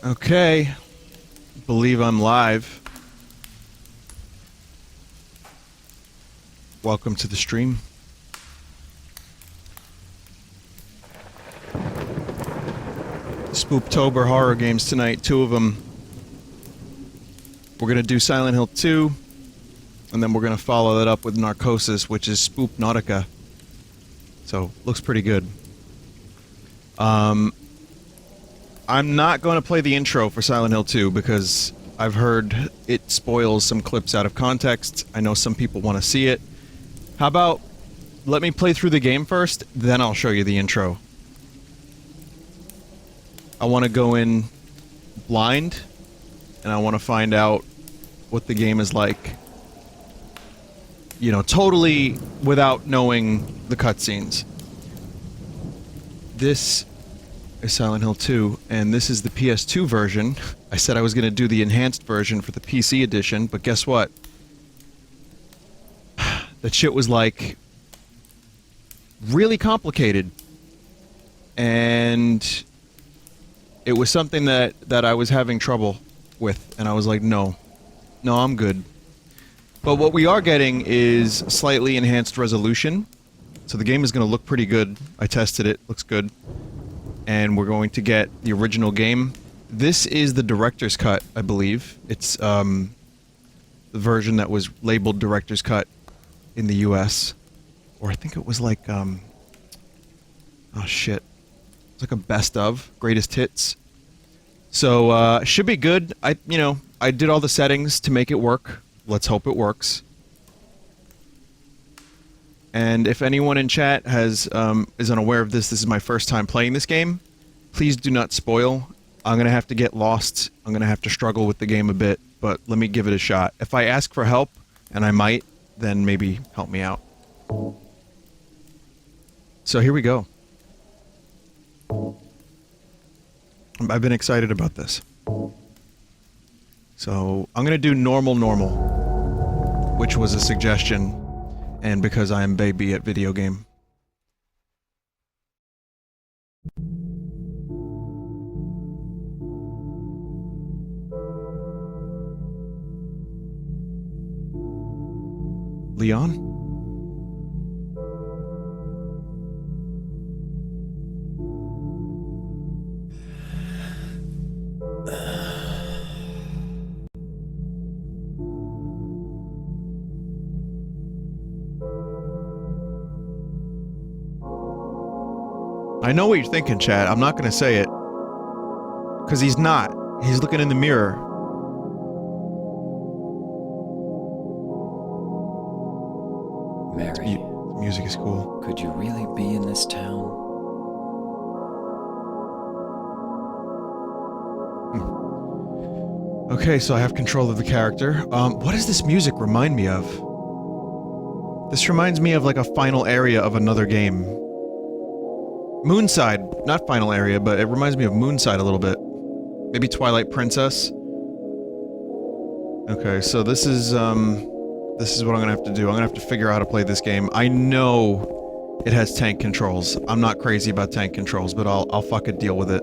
Okay, believe I'm live. Welcome to the stream. Spooptober horror games tonight, 2 of them. We're gonna do Silent Hill 2, and then we're gonna follow that up with Narcosis, which is Spoop Nautica. So, looks pretty good. I'm not going to play the intro for Silent Hill 2 because I've heard it spoils some clips out of context. I know some people want to see it. How about let me play through the game first, then I'll show you the intro. I want to go in blind, and I want to find out what the game is like. You know, totally without knowing the cutscenes. This is Silent Hill 2, and this is the PS2 version. I said I was going to do the enhanced version for the PC edition, but guess what? That shit was, like, really complicated. And it was something that I was having trouble with, and I was like, no, I'm good. But what we are getting is slightly enhanced resolution, so the game is going to look pretty good. I tested it, looks good. And we're going to get the original game. This is the director's cut, I believe. It's the version that was labeled director's cut in the US. Or I think it was like, oh shit. It's like a best of, greatest hits. So, should be good. I did all the settings to make it work. Let's hope it works. And if anyone in chat has is unaware of this is my first time playing this game, please do not spoil. I'm gonna have to get lost. I'm gonna have to struggle with the game a bit, but let me give it a shot. If I ask for help, and I might, then maybe help me out. So here we go. I've been excited about this. So I'm gonna do normal, which was a suggestion. And because I am baby at video game. Leon? I know what you're thinking, Chad. I'm not gonna say it. Because he's not. He's looking in the mirror. Mary, the music is cool. could you really be in this town? Okay, so I have control of the character. What does this music remind me of? This reminds me of like a final area of another game. Moonside, not final area, but it reminds me of Moonside a little bit. Maybe Twilight Princess. Okay, so this is what I'm gonna have to do. I'm gonna have to figure out how to play this game. I know it has tank controls. I'm not crazy about tank controls, but I'll fucking deal with it.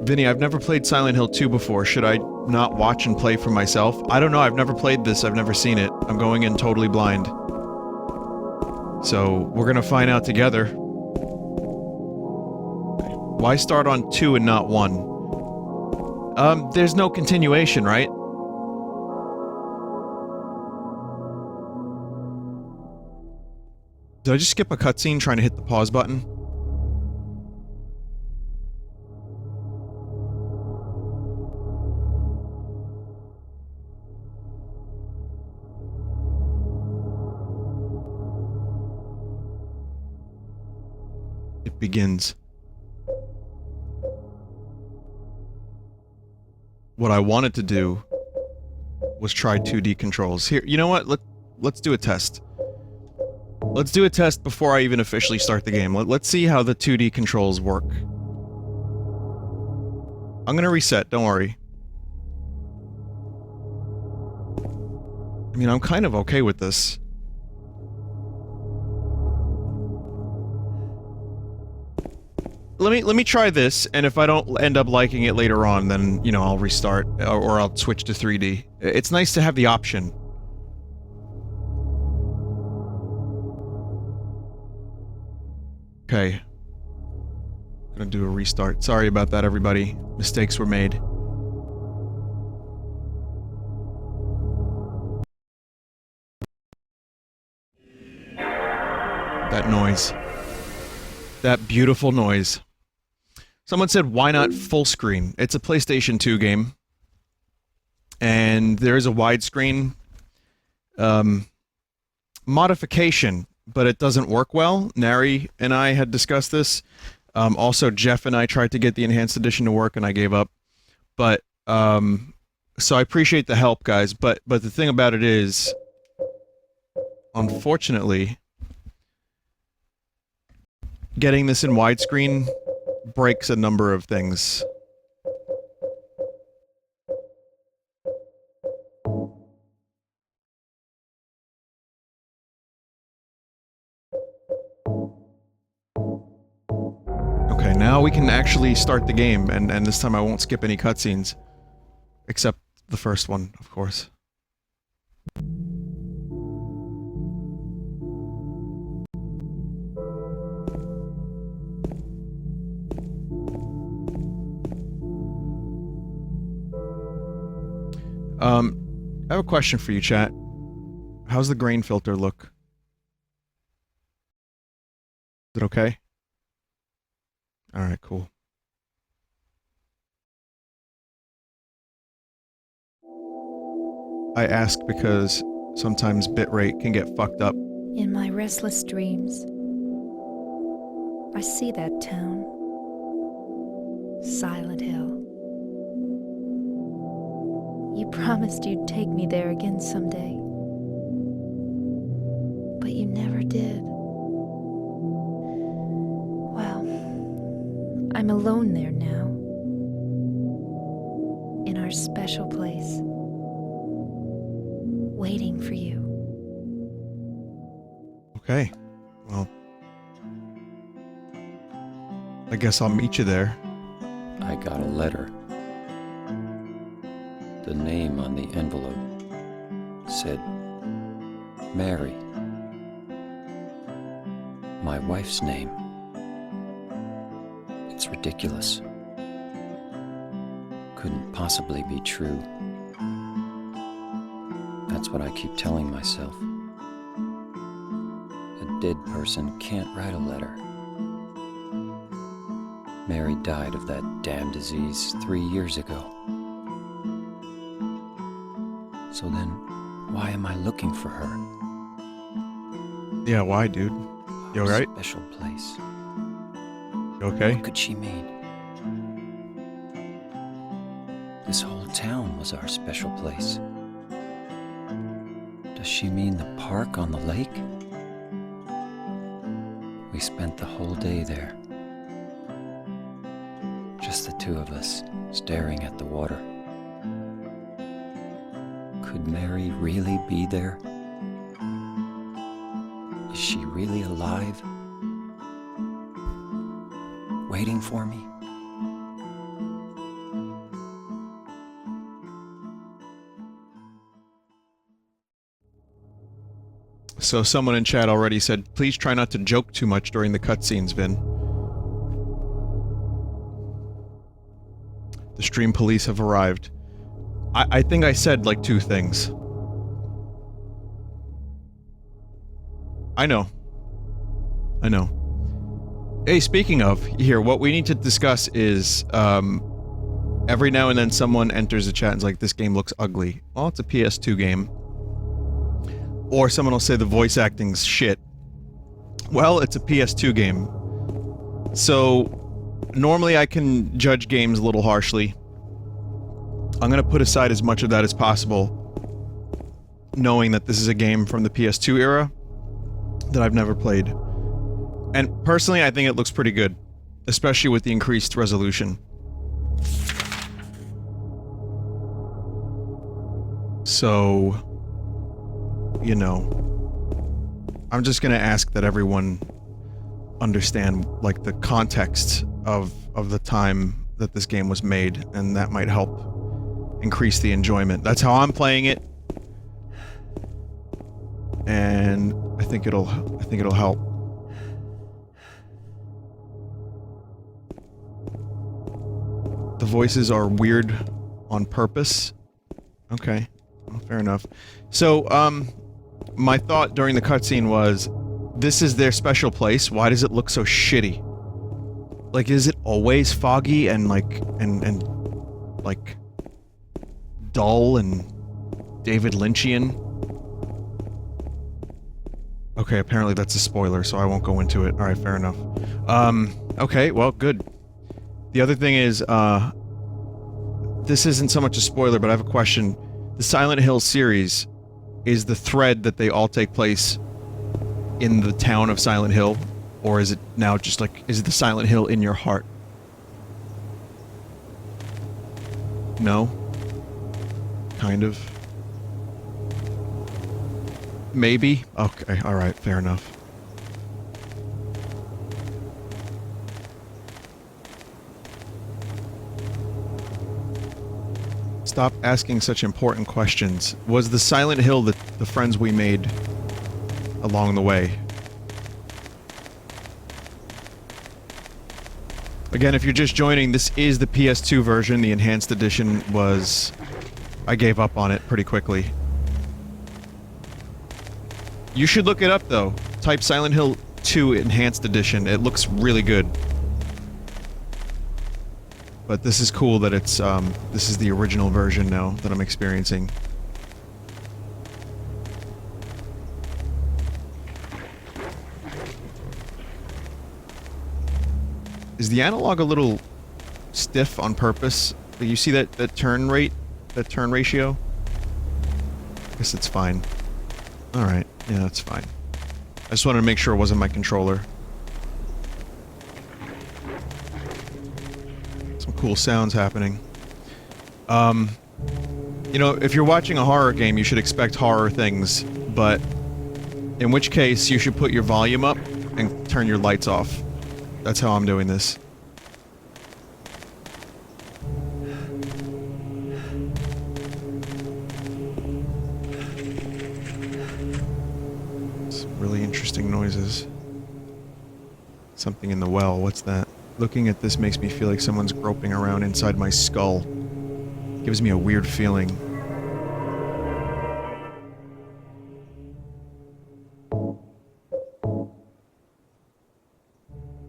Vinny, I've never played Silent Hill 2 before. Should I not watch and play for myself? I don't know, I've never played this, I've never seen it. I'm going in totally blind. So, we're gonna find out together. Why start on 2 and not 1? There's no continuation, right? Did I just skip a cutscene trying to hit the pause button? It begins. What I wanted to do was try 2D controls. Here, you know what? Let's do a test. Let's do a test before I even officially start the game. Let's see how the 2D controls work. I'm gonna reset, don't worry. I mean, I'm kind of okay with this. let me try this, and if I don't end up liking it later on, then, you know, I'll restart, or I'll switch to 3D. It's nice to have the option. Okay. Gonna do a restart. Sorry about that, everybody. Mistakes were made. That noise. That beautiful noise. Someone said, why not full screen? It's a PlayStation 2 game. And there is a widescreen modification, but it doesn't work well. Nary and I had discussed this. Also, Jeff and I tried to get the enhanced edition to work, and I gave up. But, so I appreciate the help, guys. But the thing about it is, unfortunately, getting this in widescreen breaks a number of things. Okay, now we can actually start the game, and this time I won't skip any cutscenes. Except the first one, of course. I have a question for you, chat. How's the grain filter look? Is it okay? Alright, cool. I ask because sometimes bitrate can get fucked up. In my restless dreams, I see that town. Silent Hill. You promised you'd take me there again someday. But you never did. Well, I'm alone there now. In our special place. Waiting for you. Okay. Well, I guess I'll meet you there. I got a letter. The name on the envelope said Mary. My wife's name. It's ridiculous. Couldn't possibly be true. That's what I keep telling myself. A dead person can't write a letter. Mary died of that damn disease 3 years ago. So then, why am I looking for her? Yeah, why, dude? You Our alright? special place. You okay? What could she mean? This whole town was our special place. Does she mean the park on the lake? We spent the whole day there. Just the two of us, staring at the water. Could Mary really be there? Is she really alive? Waiting for me? So someone in chat already said, please try not to joke too much during the cutscenes, Vin. The stream police have arrived. I think I said, like, 2 things. I know. I know. Hey, speaking of, here, what we need to discuss is, every now and then someone enters the chat and is like, this game looks ugly. Well, it's a PS2 game. Or someone will say the voice acting's shit. Well, it's a PS2 game. So, normally I can judge games a little harshly. I'm gonna put aside as much of that as possible, knowing that this is a game from the PS2 era that I've never played. And personally, I think it looks pretty good, especially with the increased resolution. So, you know, I'm just gonna ask that everyone understand like the context of the time that this game was made, and that might help increase the enjoyment. That's how I'm playing it, and I think it'll help. The voices are weird on purpose. Okay, well, fair enough. So, my thought during the cutscene was, this is their special place, why does it look so shitty? Like, is it always foggy and like, and like, dull and David Lynchian? Okay, apparently that's a spoiler, so I won't go into it. Alright, fair enough. Okay, well, good. The other thing is, this isn't so much a spoiler, but I have a question. The Silent Hill series, is the thread that they all take place in the town of Silent Hill? Or is it now just like, is it the Silent Hill in your heart? No? Kind of? Maybe? Okay, alright, fair enough. Stop asking such important questions. Was the Silent Hill the friends we made along the way? Again, if you're just joining, this is the PS2 version. The enhanced edition was... I gave up on it pretty quickly. You should look it up, though. Type Silent Hill 2 Enhanced Edition. It looks really good. But this is cool that it's, this is the original version now that I'm experiencing. Is the analog a little stiff on purpose? Do you see that turn rate? That turn ratio? I guess it's fine. Alright, yeah, that's fine. I just wanted to make sure it wasn't my controller. Cool sounds happening. You know, if you're watching a horror game, you should expect horror things, but in which case, you should put your volume up and turn your lights off. That's how I'm doing this. Some really interesting noises. Something in the well, what's that? Looking at this makes me feel like someone's groping around inside my skull. Gives me a weird feeling.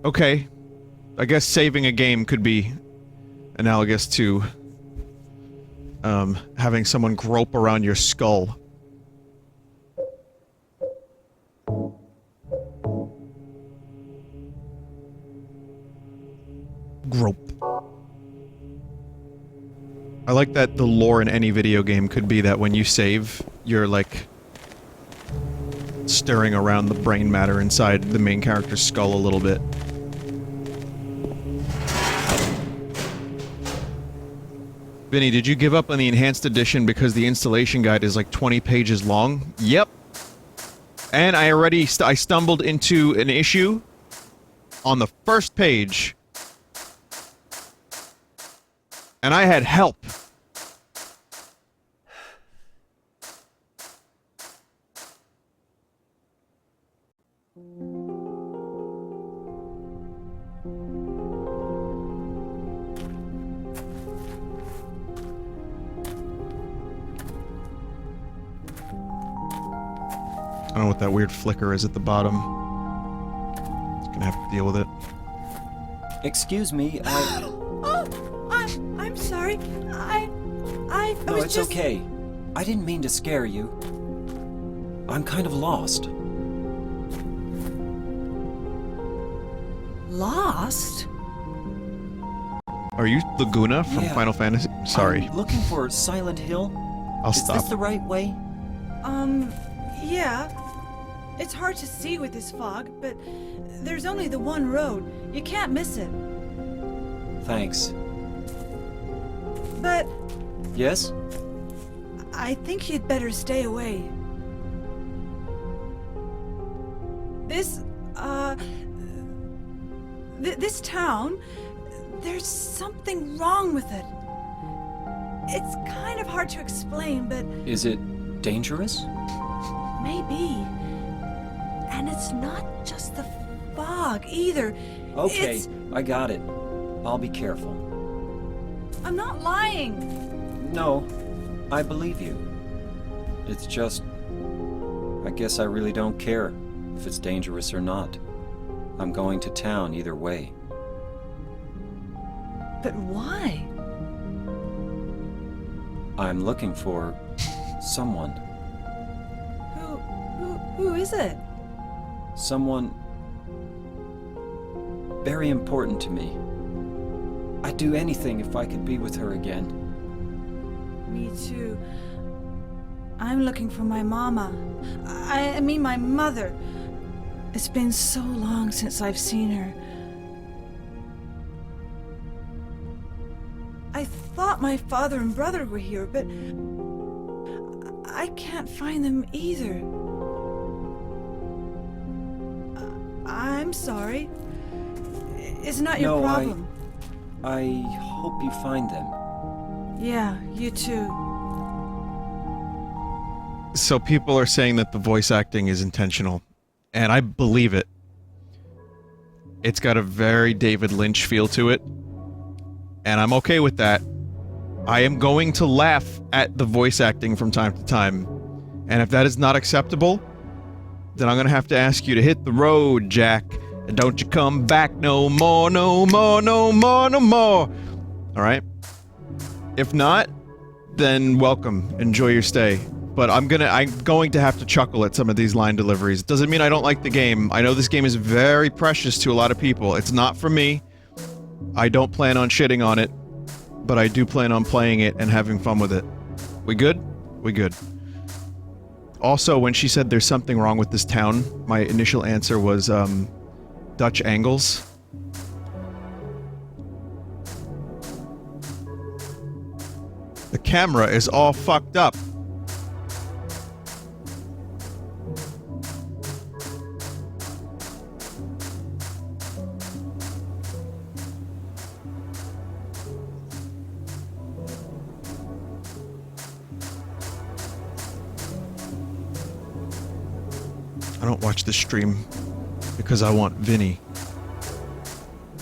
Okay. I guess saving a game could be analogous to having someone grope around your skull. Grope. I like that the lore in any video game could be that when you save, you're like stirring around the brain matter inside the main character's skull a little bit. Vinny, did you give up on the enhanced edition because the installation guide is like 20 pages long? Yep. And I already I stumbled into an issue on the first page. And I had help. I don't know what that weird flicker is at the bottom. Just gonna have to deal with it. Excuse me, I'm sorry. I No, was it's just... okay. I didn't mean to scare you. I'm kind of lost. Lost? Are you Laguna from Yeah. Final Fantasy? Sorry. I'm looking for Silent Hill. I'll Is stop. this the right way? Yeah. It's hard to see with this fog, but there's only the one road. You can't miss it. Thanks. But Yes? I think you'd better stay away. This town, there's something wrong with it. It's kind of hard to explain, but Is it dangerous? maybe. And it's not just the fog either. Okay, It's... I got it. I'll be careful. I'm not lying. No, I believe you. It's just... I guess I really don't care if it's dangerous or not. I'm going to town either way. But why? I'm looking for... someone. Who is it? Someone... very important to me. I'd do anything if I could be with her again. Me too. I'm looking for my mama. I mean my mother. It's been so long since I've seen her. I thought my father and brother were here, but I can't find them either. I'm sorry. It's not your problem. I hope you find them. Yeah, you too. So people are saying that the voice acting is intentional, and I believe it. It's got a very David Lynch feel to it, and I'm okay with that. I am going to laugh at the voice acting from time to time, and if that is not acceptable, then I'm gonna have to ask you to hit the road, Jack, and don't you come back no more, no more, no more, no more. Alright? If not, then welcome. Enjoy your stay. But I'm going to have to chuckle at some of these line deliveries. Doesn't mean I don't like the game. I know this game is very precious to a lot of people. It's not for me. I don't plan on shitting on it, but I do plan on playing it and having fun with it. We good? We good. Also, when she said there's something wrong with this town, my initial answer was, Dutch angles. The camera is all fucked up. I don't watch the stream because I want Vinny.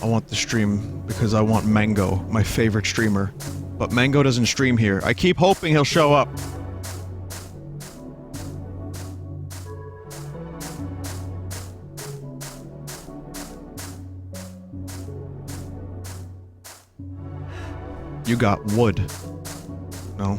I want the stream because I want Mango, my favorite streamer. But Mango doesn't stream here. I keep hoping he'll show up. You got wood. No.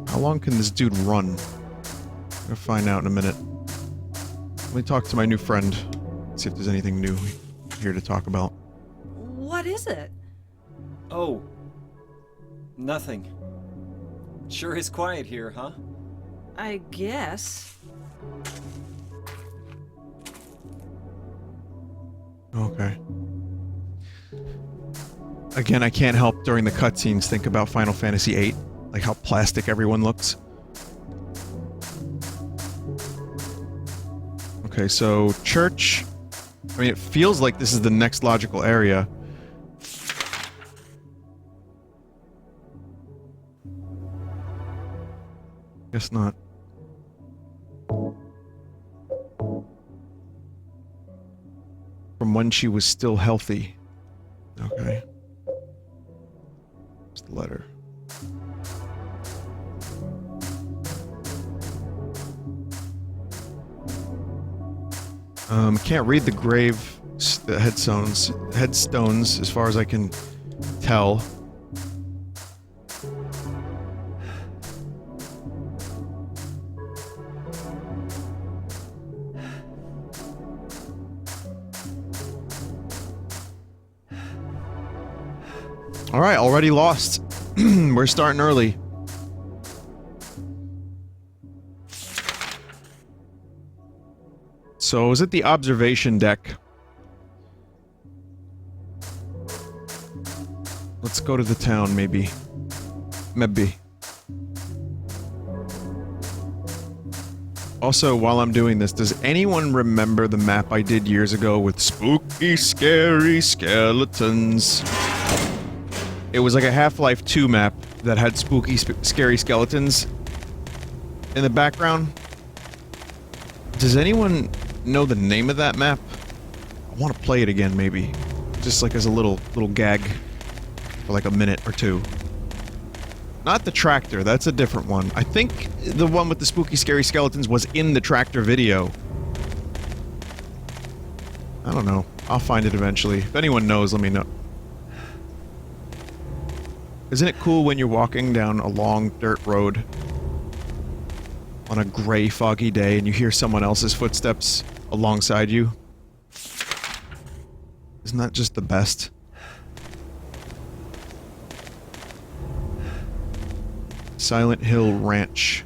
How long can this dude run? I'm gonna find out in a minute. Let me talk to my new friend. See if there's anything new here to talk about. What is it? Oh. Nothing. Sure is quiet here, huh? I guess. Okay. Again, I can't help during the cutscenes think about Final Fantasy VIII. Like how plastic everyone looks. Okay, so church. I mean, it feels like this is the next logical area. Guess not. From when she was still healthy. Okay. Where's the letter? Can't read the the headstones, as far as I can tell. Alright, already lost. We're starting early. So I was at the observation deck. Let's go to the town, maybe. Maybe. Also, while I'm doing this, does anyone remember the map I did years ago with spooky, scary skeletons? It was like a Half-Life 2 map that had spooky, scary skeletons in the background. Does anyone know the name of that map? I want to play it again, maybe. Just like as a little gag for like a minute or two. Not the tractor, that's a different one. I think the one with the spooky, scary skeletons was in the tractor video. I don't know. I'll find it eventually. If anyone knows, let me know. Isn't it cool when you're walking down a long dirt road on a gray, foggy day and you hear someone else's footsteps alongside you? Isn't that just the best? Silent Hill Ranch.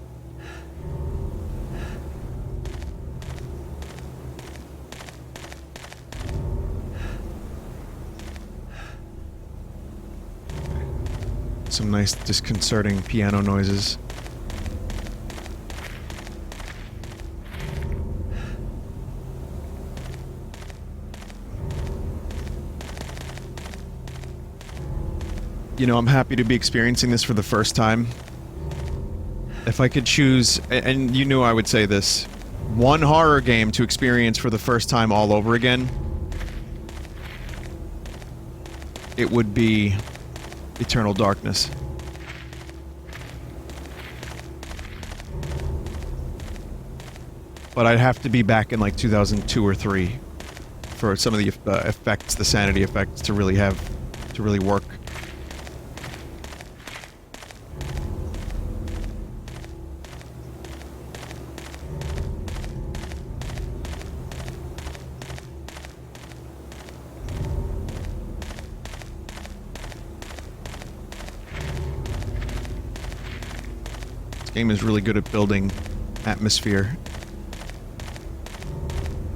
Some nice disconcerting piano noises. You know, I'm happy to be experiencing this for the first time. If I could choose, and you knew I would say this, one horror game to experience for the first time all over again, it would be Eternal Darkness. But I'd have to be back in like 2002 or 3 for some of the effects, the sanity effects, to really work. Game is really good at building atmosphere.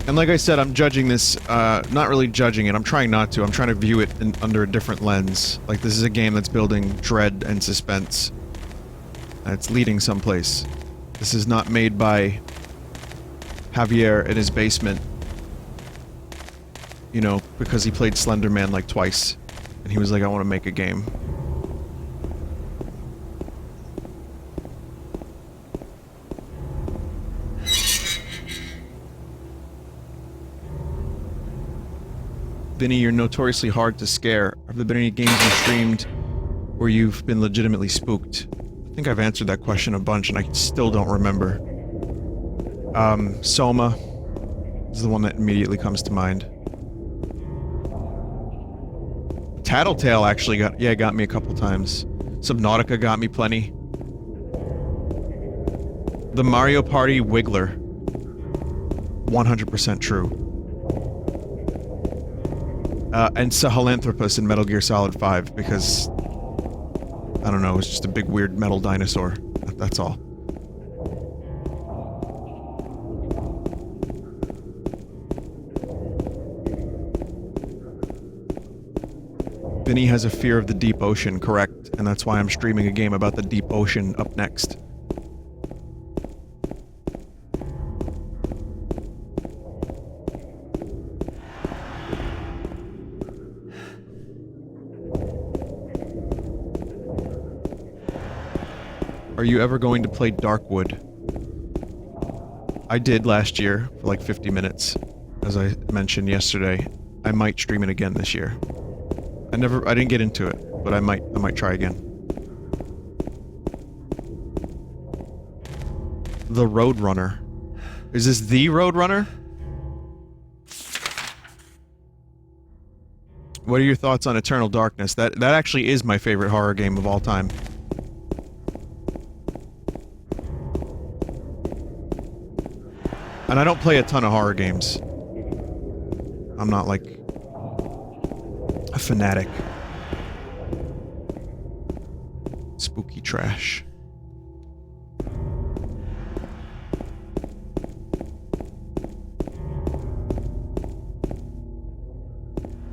And like I said, I'm judging this, not really judging it, I'm trying not to. I'm trying to view it under a different lens. Like, this is a game that's building dread and suspense. And it's leading someplace. This is not made by Javier in his basement. You know, because he played Slender Man like twice. And he was like, I want to make a game. Vinny, you're notoriously hard to scare. Have there been any games you streamed where you've been legitimately spooked? I think I've answered that question a bunch and I still don't remember. Soma is the one that immediately comes to mind. Tattletale actually got me a couple times. Subnautica got me plenty. The Mario Party Wiggler. 100% true. And Sahelanthropus in Metal Gear Solid 5, because, I don't know, it's just a big weird metal dinosaur. That's all. Vinny has a fear of the deep ocean, correct, and that's why I'm streaming a game about the deep ocean up next. Are you ever going to play Darkwood? I did last year for like 50 minutes, as I mentioned yesterday. I might stream it again this year. I didn't get into it, but I might try again. The Roadrunner. Is this the Roadrunner? What are your thoughts on Eternal Darkness? That actually is my favorite horror game of all time. And I don't play a ton of horror games. I'm not like a fanatic. Spooky trash.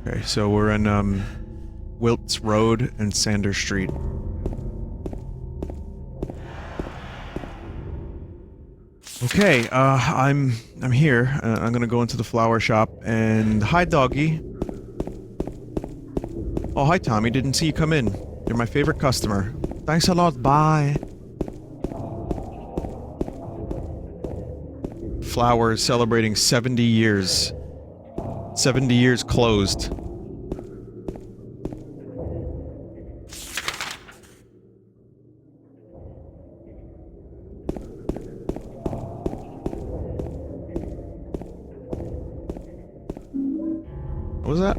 Okay, so we're in Wilts Road and Sanders Street. Okay, I'm here. I'm gonna go into the flower shop and hi, doggy. Oh, hi, Tommy. Didn't see you come in. You're my favorite customer. Thanks a lot. Bye. Flowers celebrating 70 years. 70 years closed. What was that?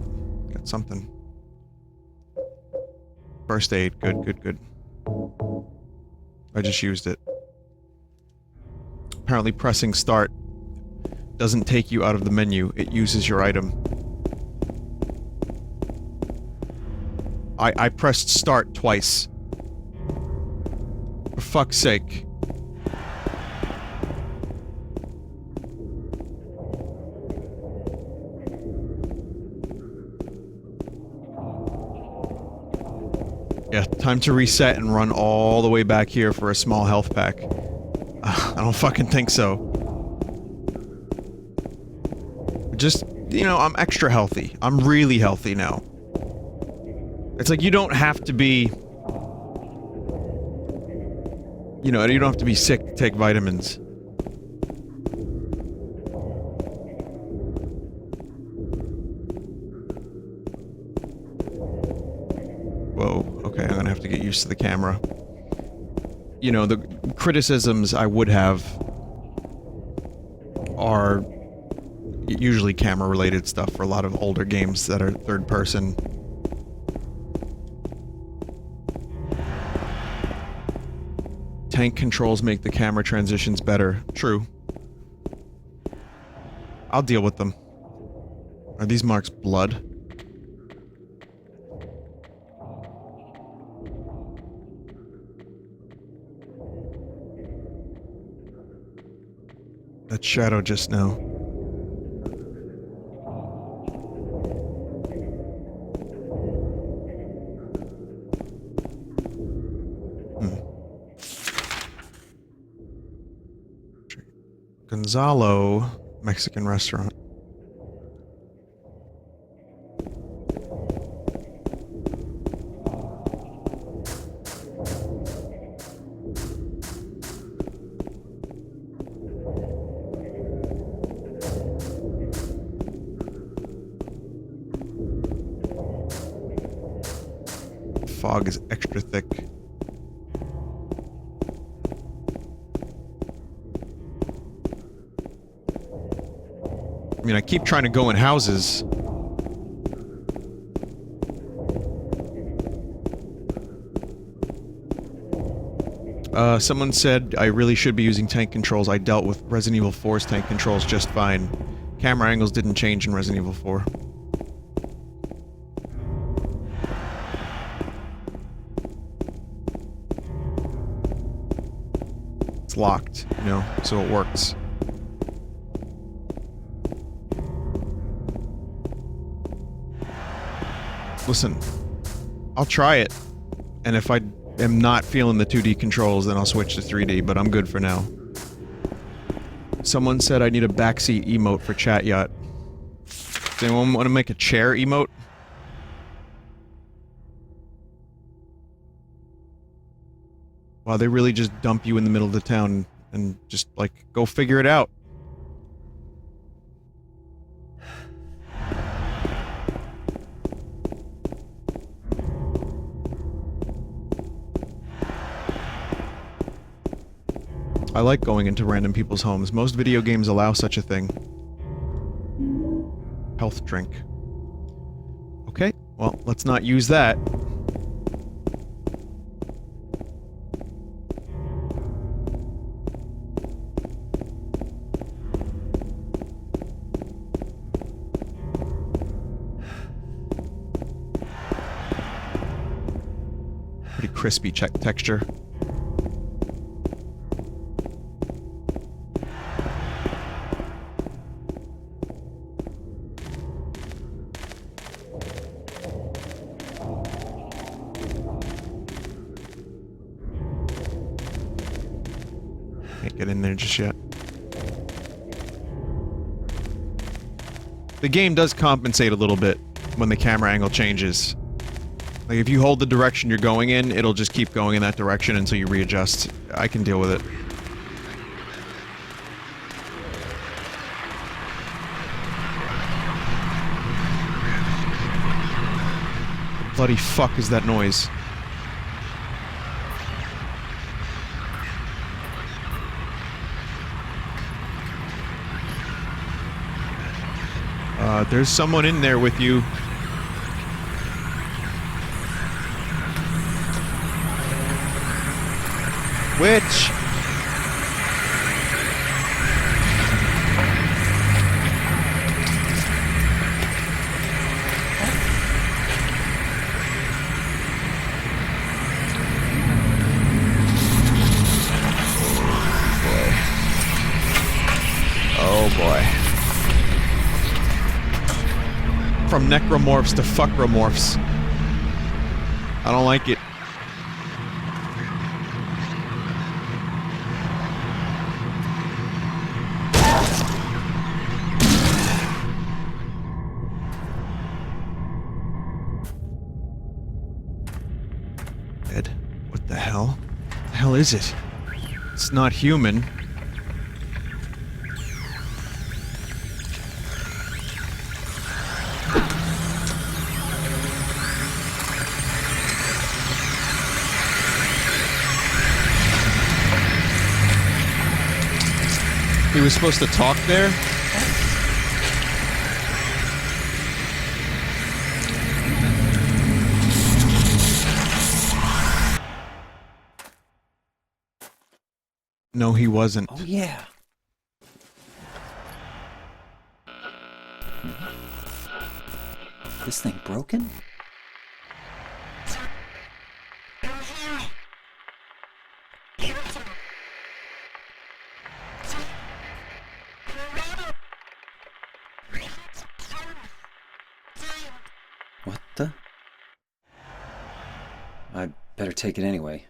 Got something. First aid. Good, good, good. I just used it. Apparently pressing start doesn't take you out of the menu. It uses your item. I pressed start twice. For fuck's sake. Yeah, time to reset and run all the way back here for a small health pack. I don't fucking think so. Just, you know, I'm extra healthy. I'm really healthy now. It's like you don't have to be... You know, you don't have to be sick to take vitamins. Whoa, okay, I'm gonna have to get used to the camera. You know, the criticisms I would have are usually camera-related stuff for a lot of older games that are third-person. Tank controls make the camera transitions better. True. I'll deal with them. Are these marks blood? That shadow just now. Gonzalo Mexican restaurant. Fog is extra thick. I mean, I keep trying to go in houses. Someone said I really should be using tank controls. I dealt with Resident Evil 4's tank controls just fine. Camera angles didn't change in Resident Evil 4. It's locked, you know, so it works. Listen, I'll try it, and if I am not feeling the 2D controls, then I'll switch to 3D, but I'm good for now. Someone said I need a backseat emote for Chat Yacht. Does anyone want to make a chair emote? Wow, they really just dump you in the middle of the town and just, like, go figure it out. I like going into random people's homes. Most video games allow such a thing. Health drink. Okay, well, let's not use that. Pretty crispy texture. get in there just yet. The game does compensate a little bit when the camera angle changes. Like, if you hold the direction you're going in, it'll just keep going in that direction until you readjust. I can deal with it. What the bloody fuck is that noise? There's someone in there with you. Which? Oh boy. From Necromorphs to Fuckromorphs. I don't like it. Ed, what the hell? What the hell is it? It's not human. He was supposed to talk there? No, he wasn't. Oh, yeah. This thing broken? What the? I'd better take it anyway.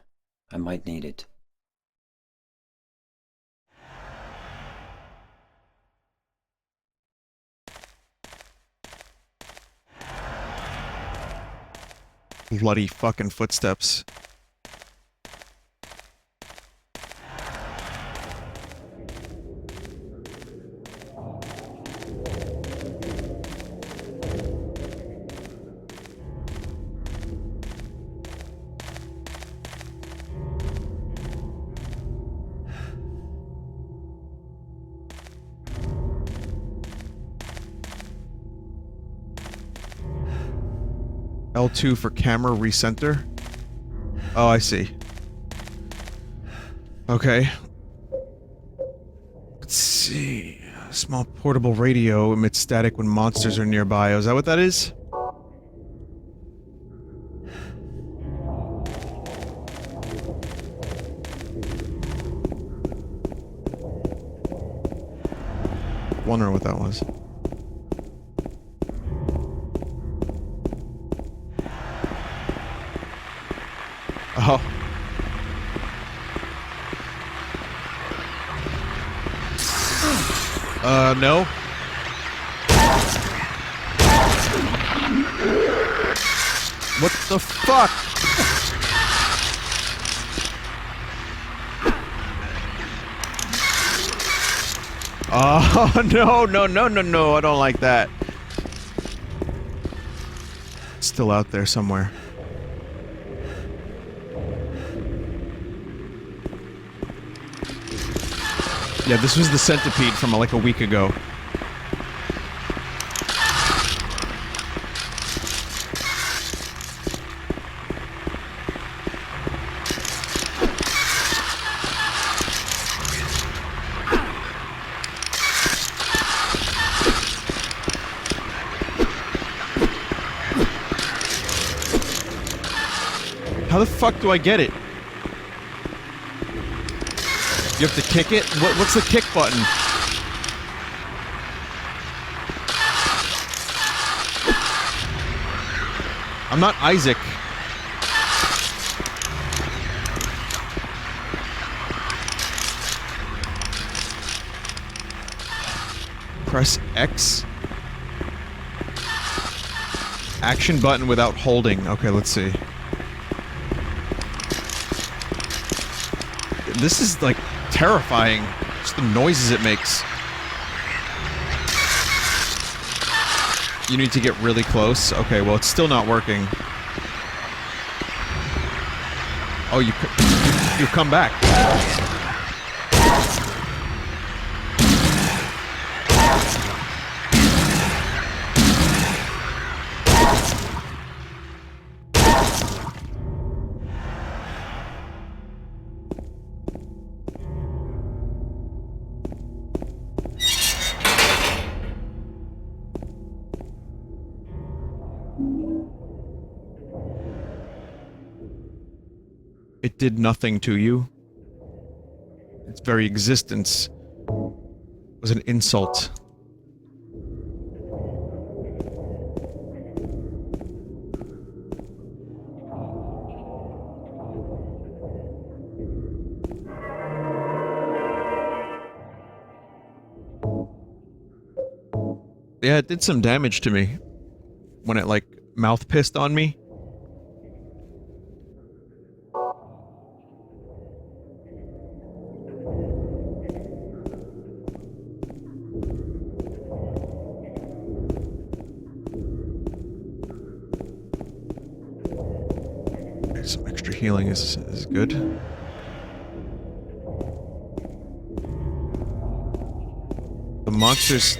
I might need it. Bloody fucking footsteps. L2 for camera recenter. Oh, I see. Okay. Let's see. A small portable radio emits static when monsters are nearby. Oh, is that what that is? Wondering what that was. Oh. No. What the fuck? Oh, no, no, no, no, no, I don't like that. It's still out there somewhere. Yeah, this was the Centipede from like a week ago. How the fuck do I get it? You have to kick it? What's the kick button? I'm not Isaac. Press X. Action button without holding. Okay, let's see. This is, like, terrifying. Just the noises it makes. You need to get really close. Okay, well, it's still not working. Oh, you come back. It did nothing to you. Its very existence was an insult. Yeah, it did some damage to me when it, like, mouth pissed on me. Some extra healing is good. The monsters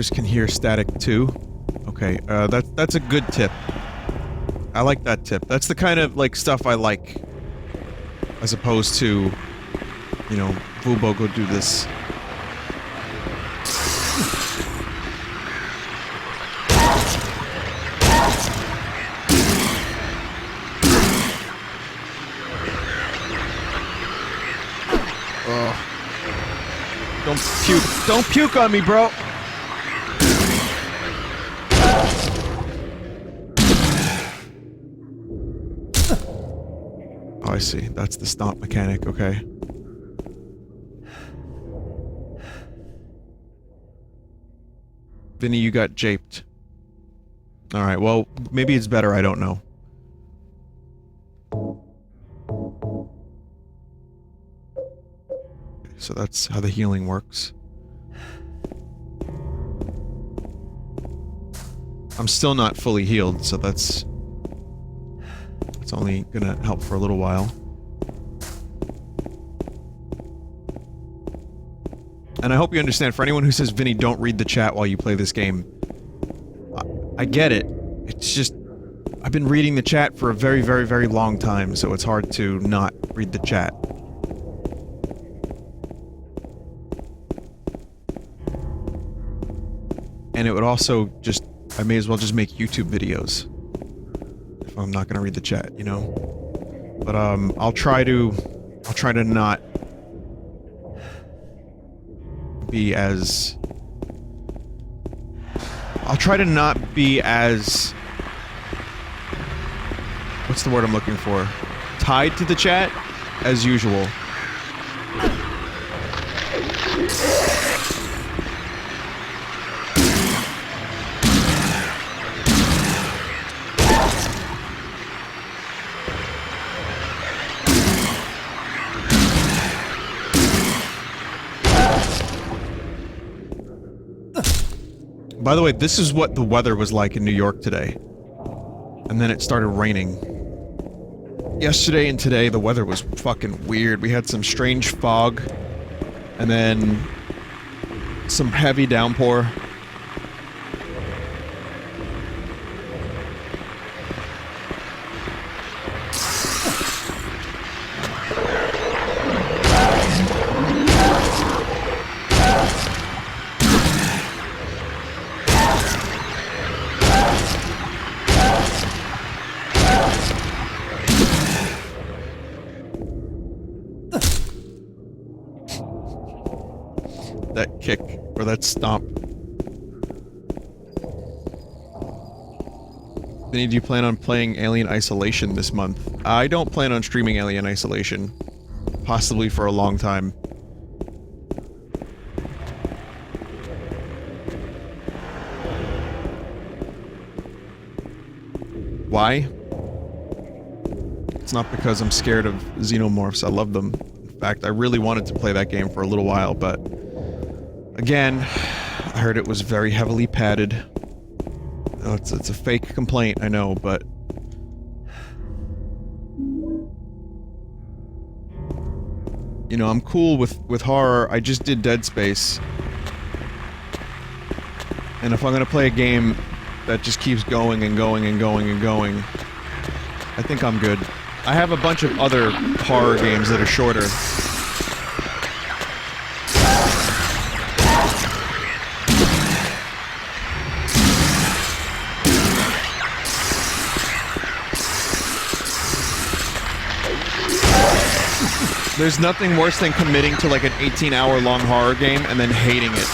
can hear static too. Okay, that's a good tip. I like that tip. That's the kind of, like, stuff I like. As opposed to, you know, Bobo, go do this. Don't puke. Don't puke on me, bro! Oh, I see. That's the stomp mechanic, okay. Vinny, you got japed. Alright, well, maybe it's better, I don't know. So that's how the healing works. I'm still not fully healed, so that's only gonna help for a little while. And I hope you understand, for anyone who says, Vinny, don't read the chat while you play this game. I get it. It's just, I've been reading the chat for a very, very, very long time, so it's hard to not read the chat. And it would also just, I may as well just make YouTube videos. If I'm not gonna read the chat, you know? But, I'll try to not be as... I'll try to not be as... What's the word I'm looking for? Tied to the chat as usual. By the way, this is what the weather was like in New York today. And then it started raining. Yesterday and today, the weather was fucking weird. We had some strange fog. And then... some heavy downpour. That kick, or that stomp. Vinny, do you plan on playing Alien Isolation this month? I don't plan on streaming Alien Isolation. Possibly for a long time. Why? It's not because I'm scared of xenomorphs. I love them. In fact, I really wanted to play that game for a little while, but again, I heard it was very heavily padded. Oh, it's a fake complaint, I know, but you know, I'm cool with horror. I just did Dead Space. And if I'm gonna play a game that just keeps going and going and going and going, I think I'm good. I have a bunch of other horror games that are shorter. There's nothing worse than committing to like an 18-hour-long horror game and then hating it.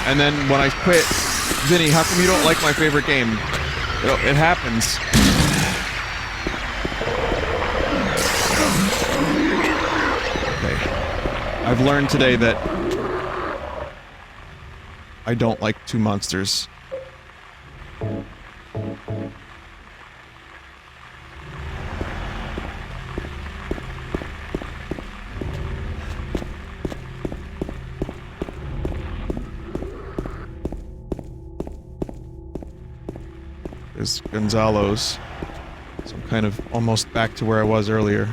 And then when I quit, Vinny, how come you don't like my favorite game? You know, it happens. Okay. I've learned today that I don't like two monsters. There's Gonzalo's. So I'm kind of almost back to where I was earlier.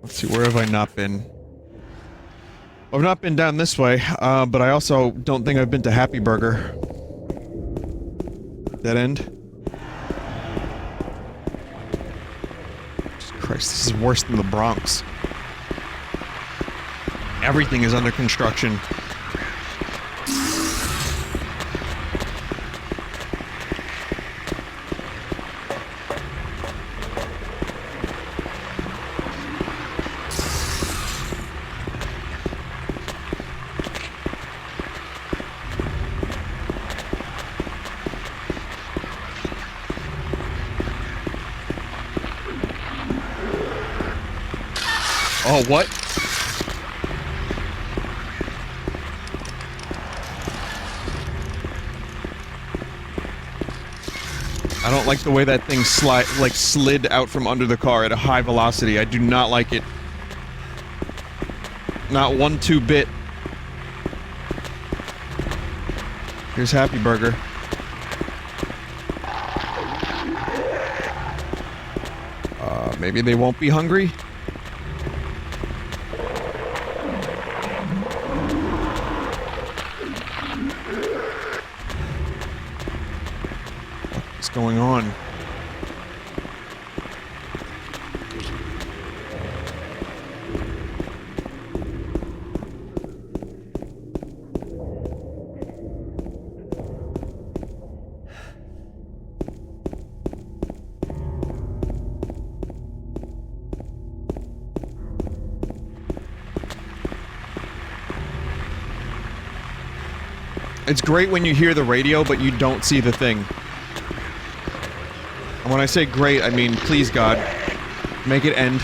Let's see, where have I not been? I've not been down this way, but I also don't think I've been to Happy Burger. Dead end? Jesus Christ, this is worse than the Bronx. Everything is under construction. Oh, what? I don't like the way that thing slid out from under the car at a high velocity. I do not like it. Not 1-2 bit. Here's Happy Burger. Maybe they won't be hungry? What's going on? It's great when you hear the radio, but you don't see the thing. And when I say great, I mean, please God, make it end.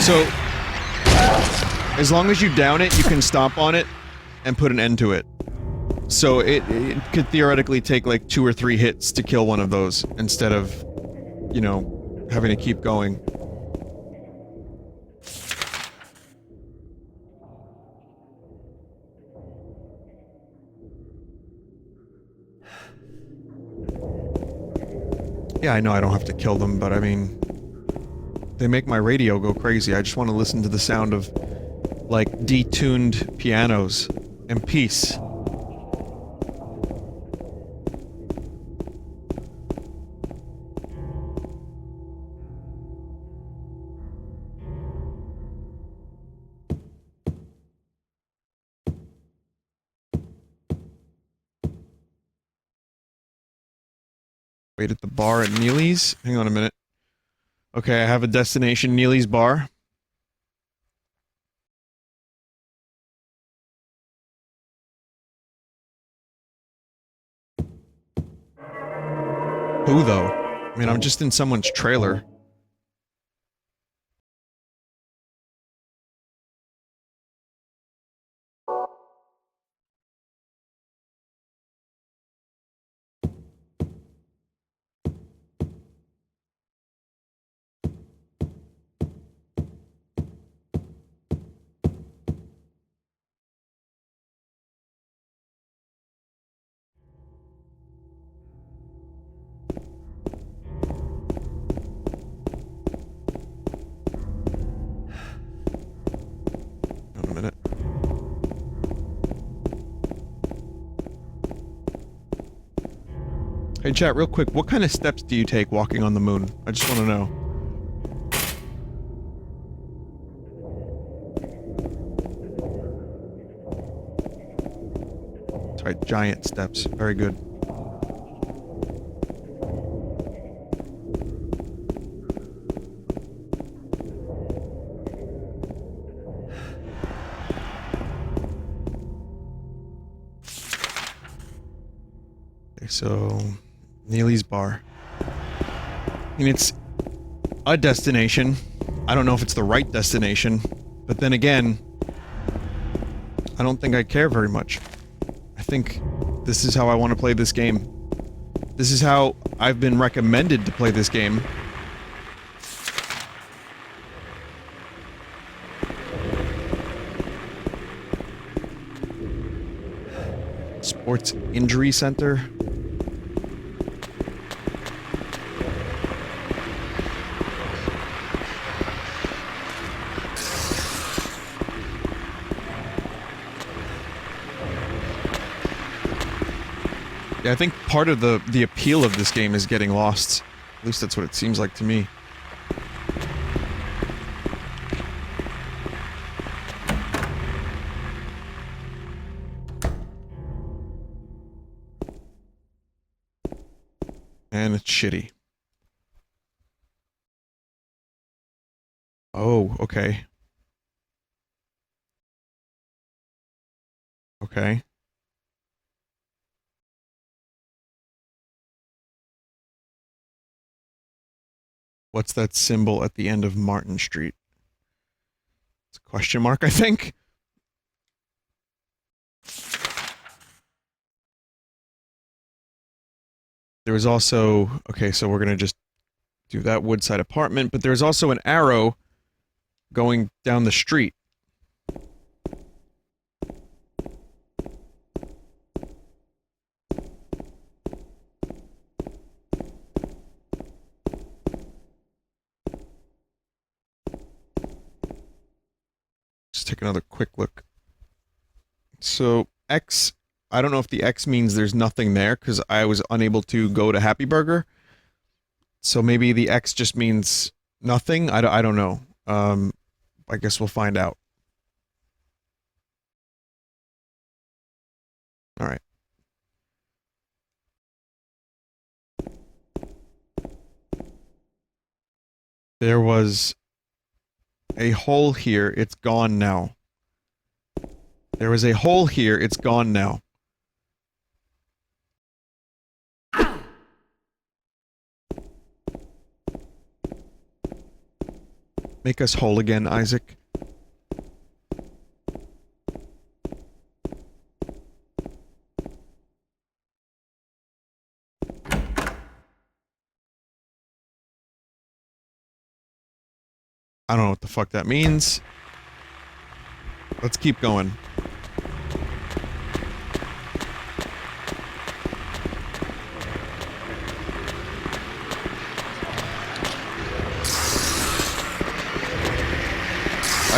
So, as long as you down it, you can stomp on it and put an end to it. So it could theoretically take like 2 or 3 hits to kill one of those instead of, you know, having to keep going. Yeah, I know I don't have to kill them, but I mean... They make my radio go crazy. I just want to listen to the sound of, like, detuned pianos and peace. Wait at the bar at Neelys? Hang on a minute. Okay, I have a destination, Neelys Bar. Who, though? I mean, I'm just in someone's trailer. Wait a minute. Hey chat, real quick, what kind of steps do you take walking on the moon? I just want to know. That's right, giant steps. Very good. Okay, so Neelys Bar. I mean, it's a destination. I don't know if it's the right destination, but then again, I don't think I care very much. I think this is how I want to play this game. This is how I've been recommended to play this game. Sports Injury Center. Yeah, I think part of the appeal of this game is getting lost. At least that's what it seems like to me. And it's shitty. Oh, okay. Okay. What's that symbol at the end of Martin Street? It's a question mark, I think. There was also... Okay, so we're gonna just do that woodside apartment, but there's also an arrow going down the street. Just take another quick look. So, X... I don't know if the X means there's nothing there, because I was unable to go to Happy Burger. So maybe the X just means nothing? I don't know. I guess we'll find out. Alright. There was a hole here, it's gone now. There was a hole here, it's gone now. Make us whole again, Isaac. I don't know what the fuck that means. Let's keep going.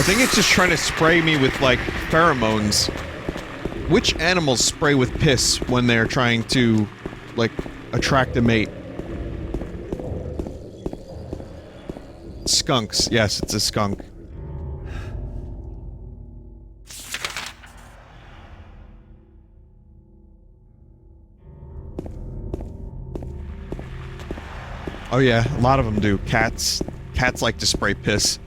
think it's just trying to spray me with, like, pheromones. Which animals spray with piss when they're trying to, like, attract a mate? Skunks. Yes, it's a skunk. Oh yeah, a lot of them do. Cats. Cats like to spray piss.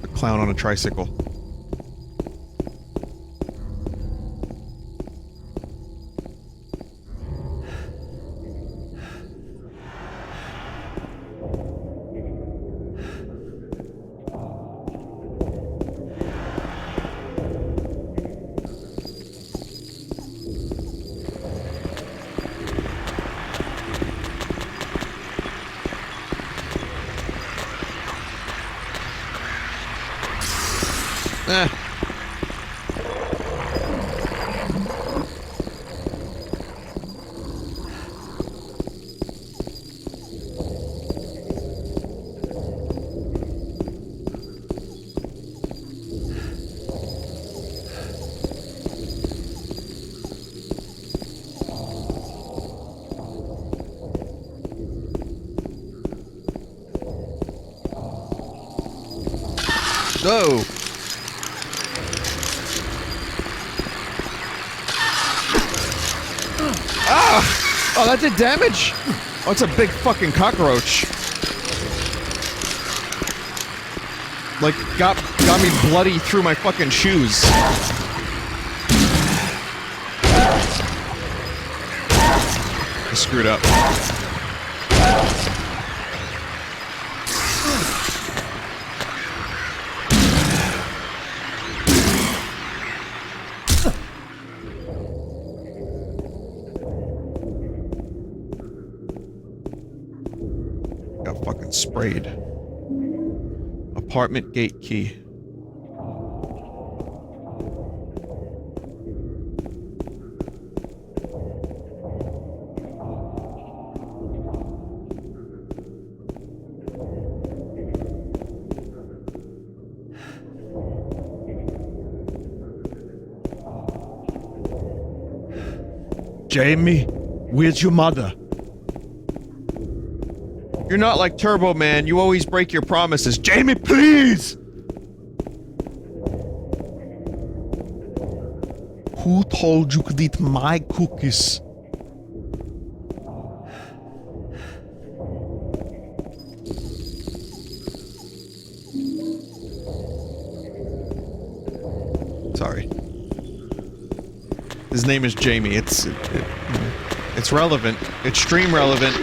A clown on a tricycle. Eh. No. Ah! Oh, that did damage? Oh, it's a big fucking cockroach. Like, got me bloody through my fucking shoes. I screwed up. Got fucking sprayed. Apartment gate key. Jamie, where's your mother? You're not like Turbo Man, you always break your promises. Jamie, please! Who told you could eat my cookies? Sorry. His name is Jamie. It's relevant. Extreme relevant.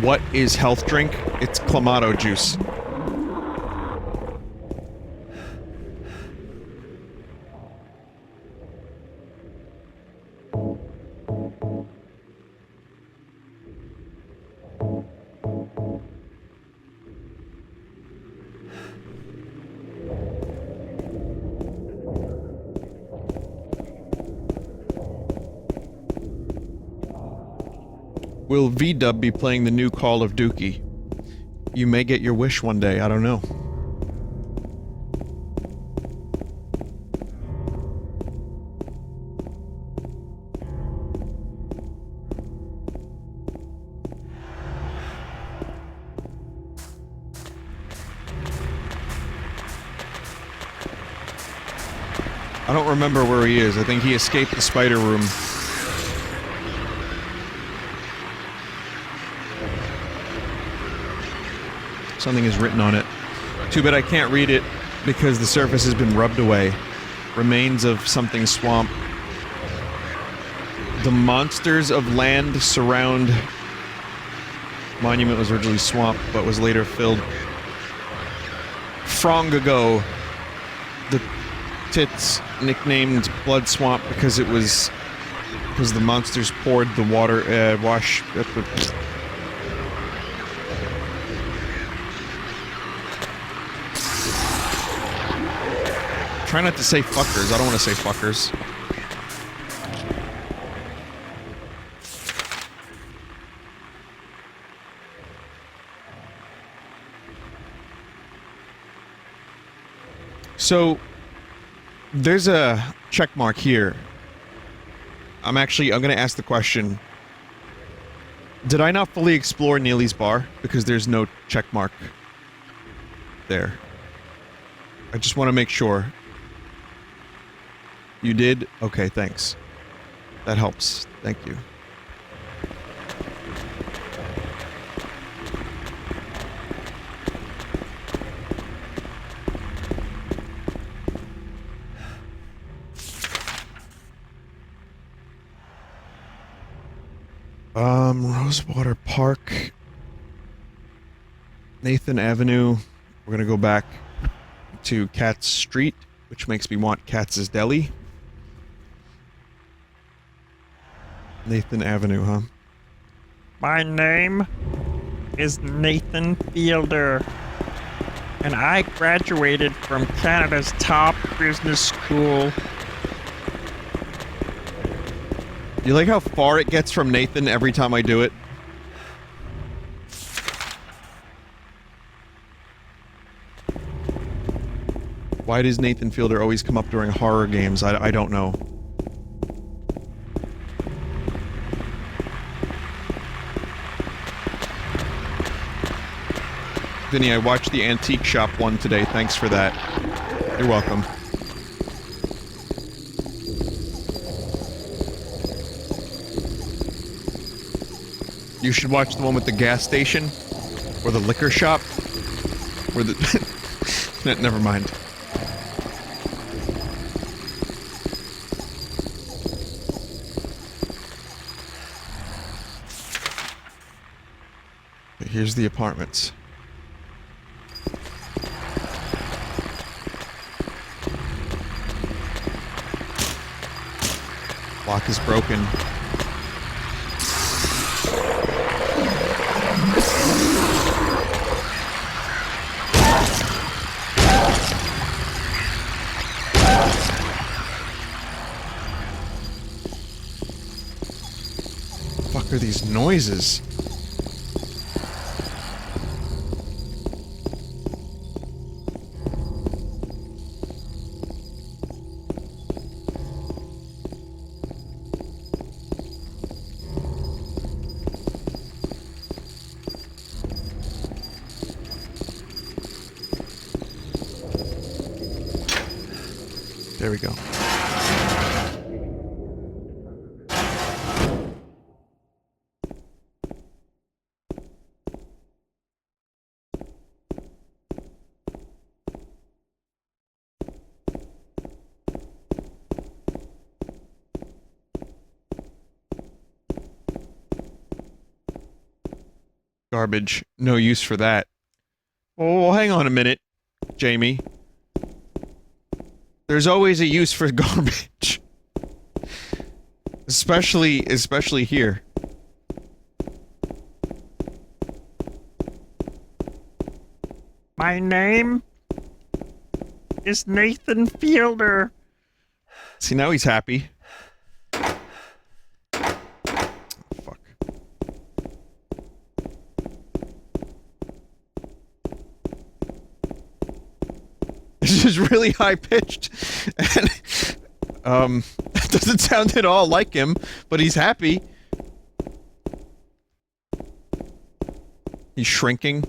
What is health drink? It's Clamato juice. Will V-Dub be playing the new Call of Duty? You may get your wish one day, I don't know. I don't remember where he is. I think he escaped the spider room. Something is written on it. Too bad I can't read it because the surface has been rubbed away. Remains of something swamp. The monsters of land surround. Monument was originally swamp, but was later filled. Frongago. The tits nicknamed Blood Swamp because it was because the monsters poured the water wash. Try not to say fuckers. I don't want to say fuckers. So, there's a check mark here. I'm gonna ask the question. Did I not fully explore Neelys Bar? Because there's no check mark there. I just want to make sure. You did? Okay, thanks. That helps. Thank you. Rosewater Park. Nathan Avenue. We're gonna go back to Katz Street, which makes me want Katz's Deli. Nathan Avenue, huh? My name is Nathan Fielder, and I graduated from Canada's top business school. You like how far it gets from Nathan every time I do it? Why does Nathan Fielder always come up during horror games? I don't know. Vinny, I watched the Antique Shop one today. Thanks for that. You're welcome. You should watch the one with the gas station. Or the liquor shop. Or the... Never mind. Okay, here's the apartments. Lock is broken. Fuck are these noises? There we go. Garbage. No use for that. Oh, hang on a minute, Jamie. There's always a use for garbage. Especially here. My name is Nathan Fielder. See, now he's happy. Fuck. This is really high-pitched. And, it doesn't sound at all like him, but he's happy. He's shrinking.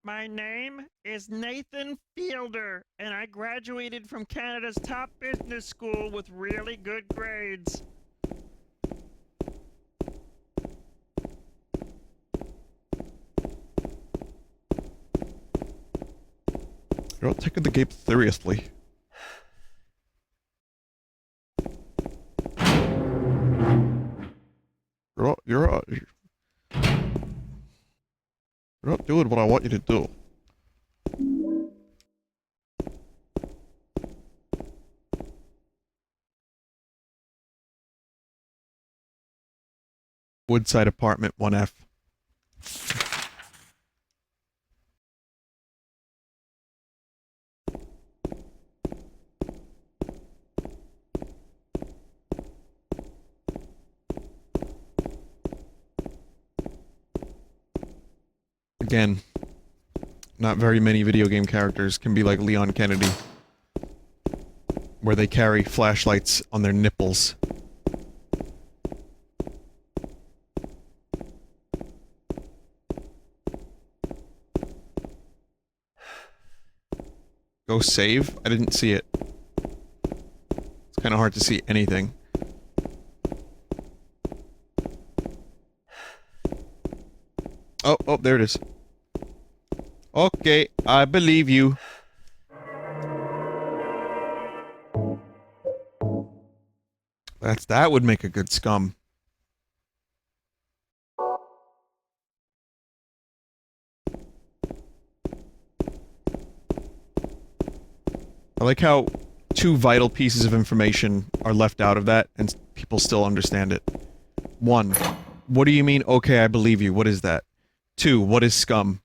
My name is Nathan Fielder, and I graduated from Canada's top business school with really good grades. You're all taking the game seriously. You're not doing what I want you to do. Woodside Apartment 1F. Again, not very many video game characters can be like Leon Kennedy, where they carry flashlights on their nipples. Go save? I didn't see it. It's kind of hard to see anything. Oh, oh, there it is. Okay, I believe you. That would make a good scum. I like how two vital pieces of information are left out of that, and people still understand it. 1. What do you mean, okay, I believe you? What is that? 2. What is scum?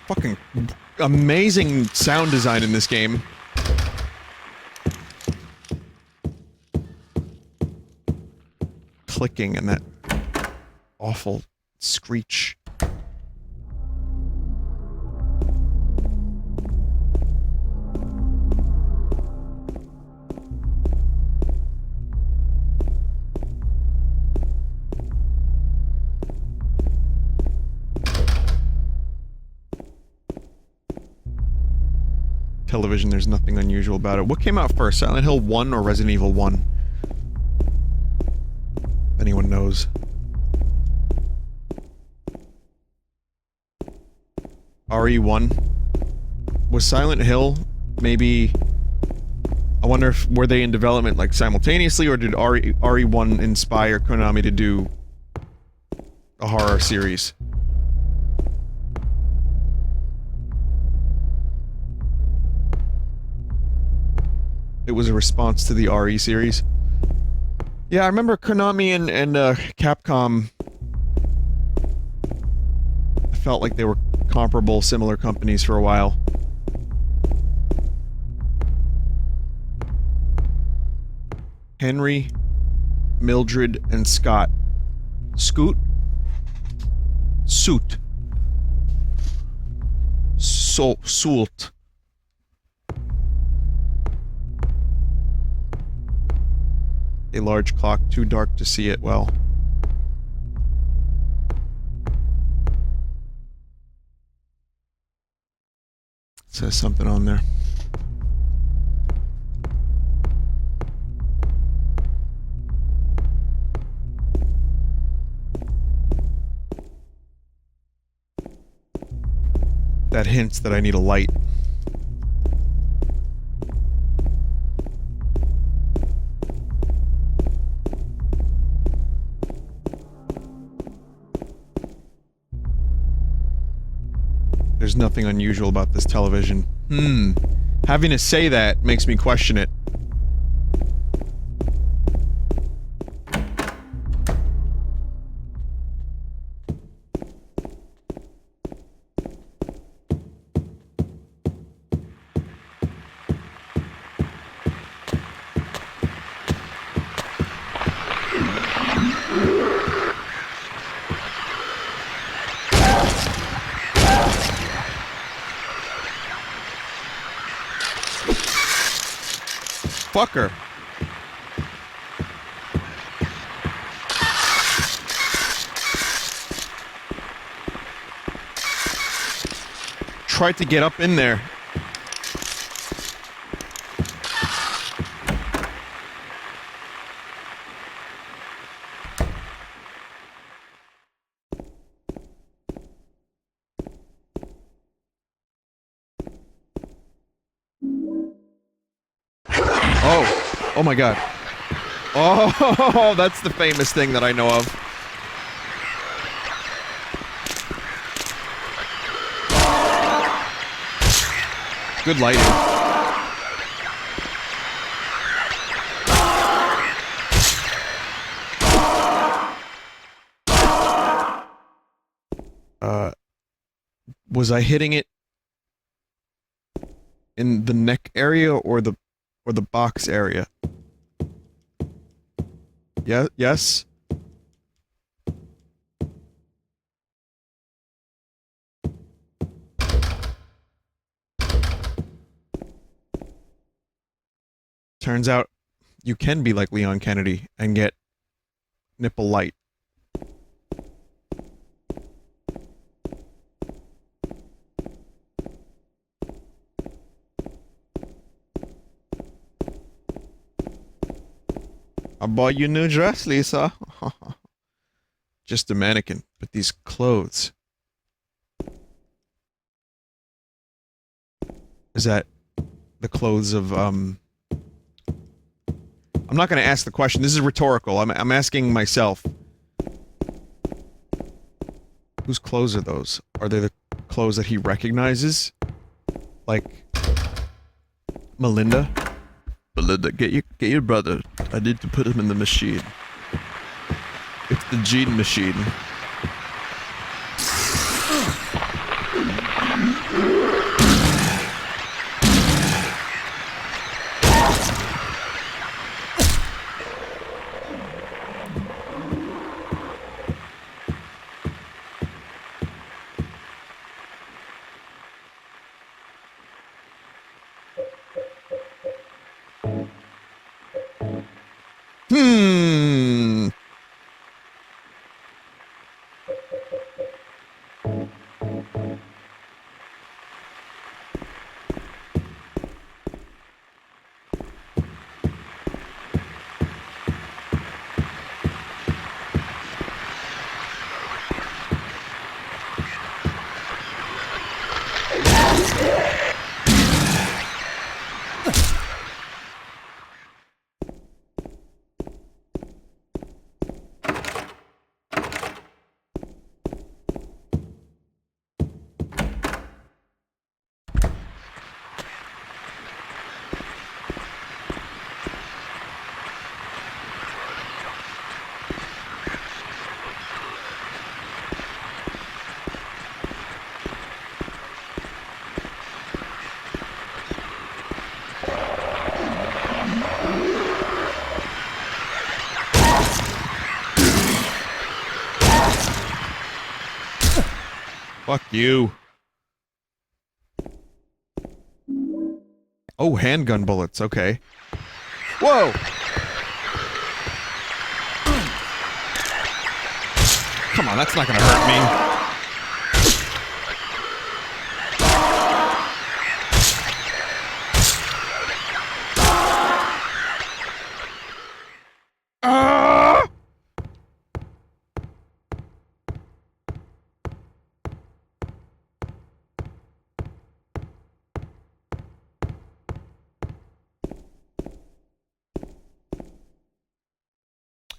Fucking amazing sound design in this game. Clicking and that awful screech. Television, there's nothing unusual about it. What came out first, Silent Hill 1 or Resident Evil 1? If anyone knows. RE1? Was Silent Hill maybe... I wonder if were they in development like simultaneously, or did RE1 inspire Konami to do a horror series? It was a response to the RE series. Yeah, I remember Konami and Capcom. I felt like they were comparable, similar companies for a while. Henry, Mildred, and Scott. Scoot? Soot. Soult. A large clock, too dark to see it well. It says something on there. That hints that I need a light. There's nothing unusual about this television. Having to say that makes me question it. Fucker. tried to get up in there. Oh! Oh my god. Oh, that's the famous thing that I know of. Good lighting. Was I hitting it in the neck area or the box area? Yeah, yes? Turns out you can be like Leon Kennedy and get nipple light. I bought you a new dress, Lisa. Just a mannequin, but these clothes. Is that the clothes of, I'm not gonna ask the question. This is rhetorical. I'm asking myself. Whose clothes are those? Are they the clothes that he recognizes? Like Melinda? Melinda, get your brother. I need to put him in the machine. It's the gene machine. Fuck you. Oh, handgun bullets, okay. Whoa! Come on, that's not gonna hurt me.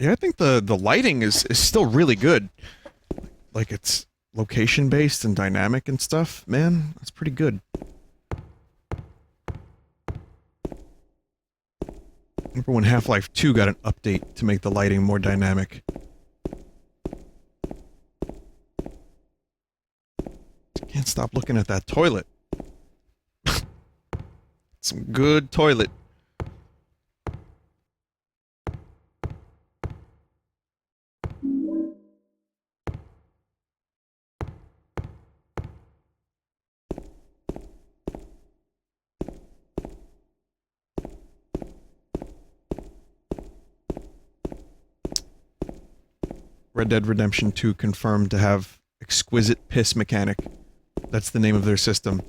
Yeah, I think the lighting is still really good. Like, it's location-based and dynamic and stuff. Man, that's pretty good. Remember when Half-Life 2 got an update to make the lighting more dynamic? Can't stop looking at that toilet. Some good toilet. Red Dead Redemption 2 confirmed to have exquisite piss mechanic. That's the name of their system.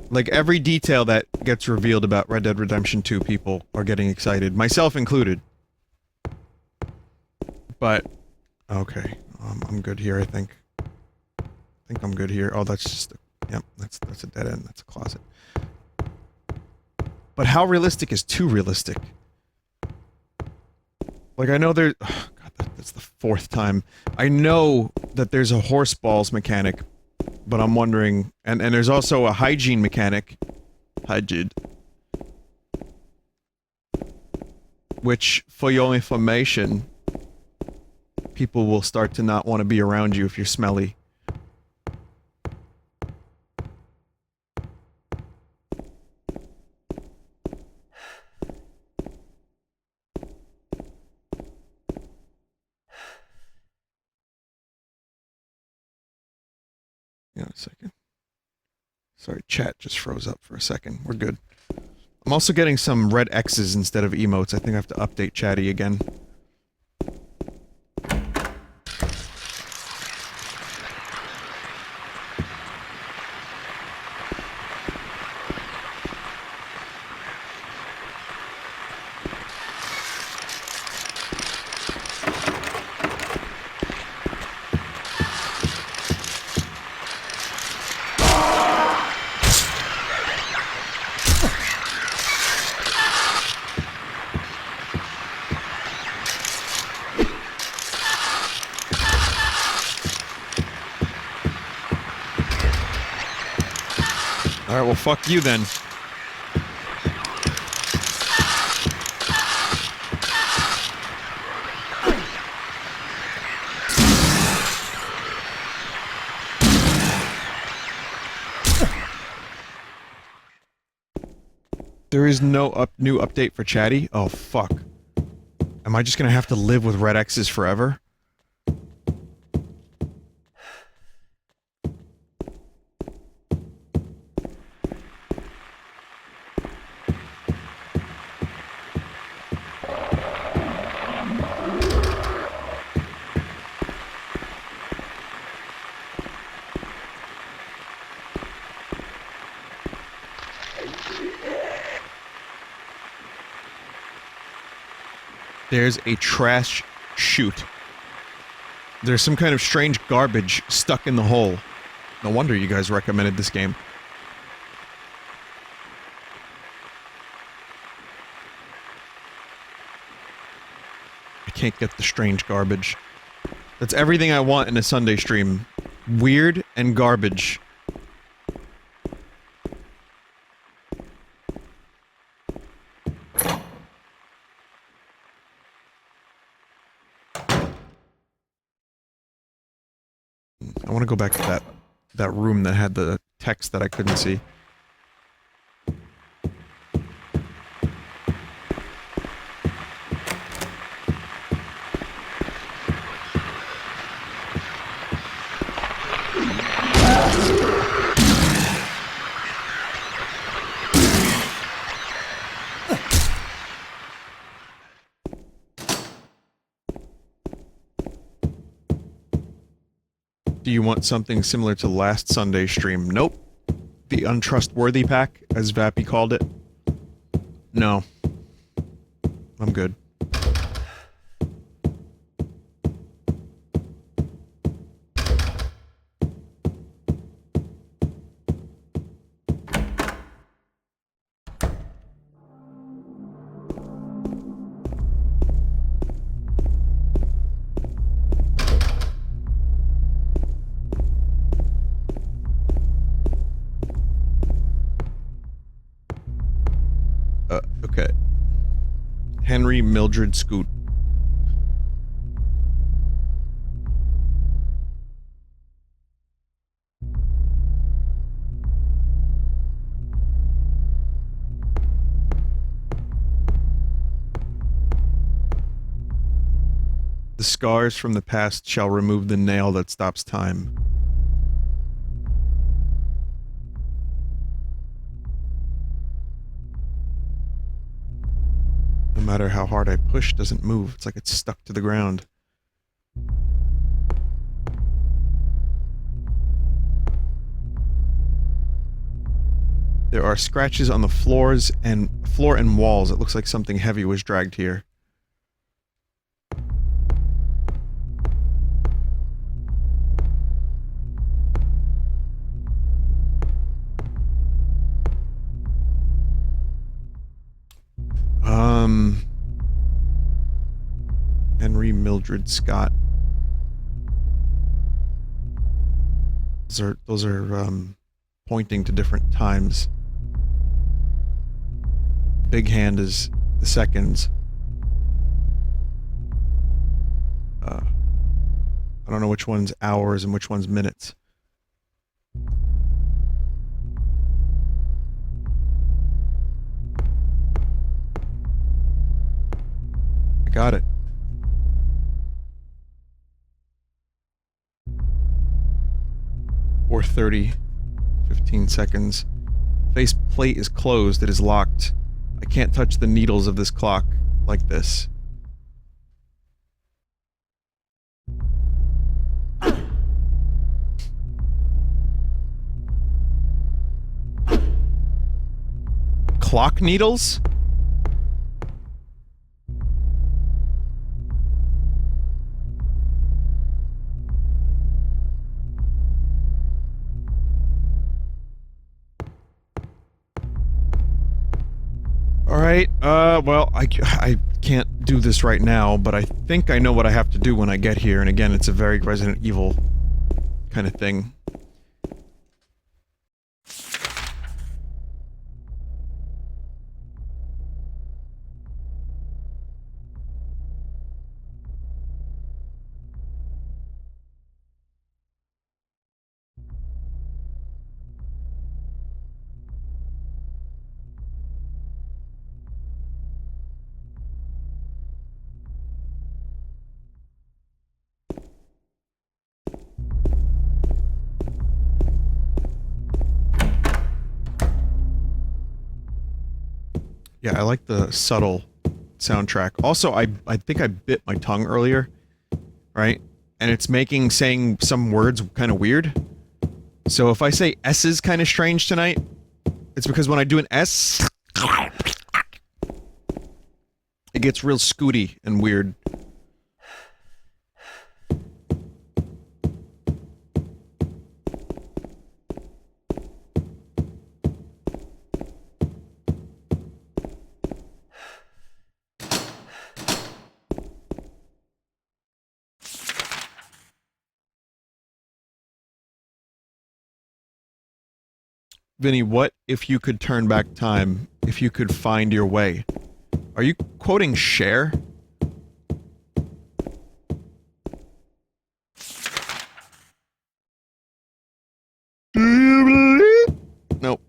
Like, every detail that gets revealed about Red Dead Redemption 2, people are getting excited, myself included. But, okay, I'm good here, I think. I think I'm good here. Oh, that's just a, yep, that's a dead end, that's a closet. But how realistic is too realistic? Like, I know there... Oh, God, that's the 4th time. I know that there's a horse balls mechanic, but I'm wondering... And there's also a hygiene mechanic. Hygiene. Which, for your information, people will start to not want to be around you if you're smelly. Yeah, a second. Sorry, chat just froze up for a second. We're good. I'm also getting some red X's instead of emotes. I think I have to update chatty again. Alright, well fuck you then. There is no new update for chatty? Oh fuck. Am I just gonna have to live with red X's forever? There's a trash chute. There's some kind of strange garbage stuck in the hole. No wonder you guys recommended this game. I can't get the strange garbage. That's everything I want in a Sunday stream. Weird and garbage. I want to go back to that room that had the text that I couldn't see. Do you want something similar to last Sunday's stream? Nope. The untrustworthy pack, as Vappy called it. No. I'm good. Okay. Henry Mildred Scoot. The scars from the past shall remove the nail that stops time. No matter how hard I push, it doesn't move. It's like it's stuck to the ground. There are scratches on the floor and walls. It looks like something heavy was dragged here. Henry Mildred Scott. Those are pointing to different times. Big hand is the seconds. I don't know which one's hours and which one's minutes. I got it. Or 30, 15 seconds. Face plate is closed. It is locked. I can't touch the needles of this clock like this. Clock needles? Alright, well, I can't do this right now, but I think I know what I have to do when I get here, and again, it's a very Resident Evil kind of thing. Yeah, I like the subtle soundtrack. Also, I think I bit my tongue earlier, right? And it's making saying some words kind of weird. So if I say S's kind of strange tonight, it's because when I do an S, it gets real scooty and weird. Vinny, what if you could turn back time, if you could find your way? Are you quoting Cher? Nope.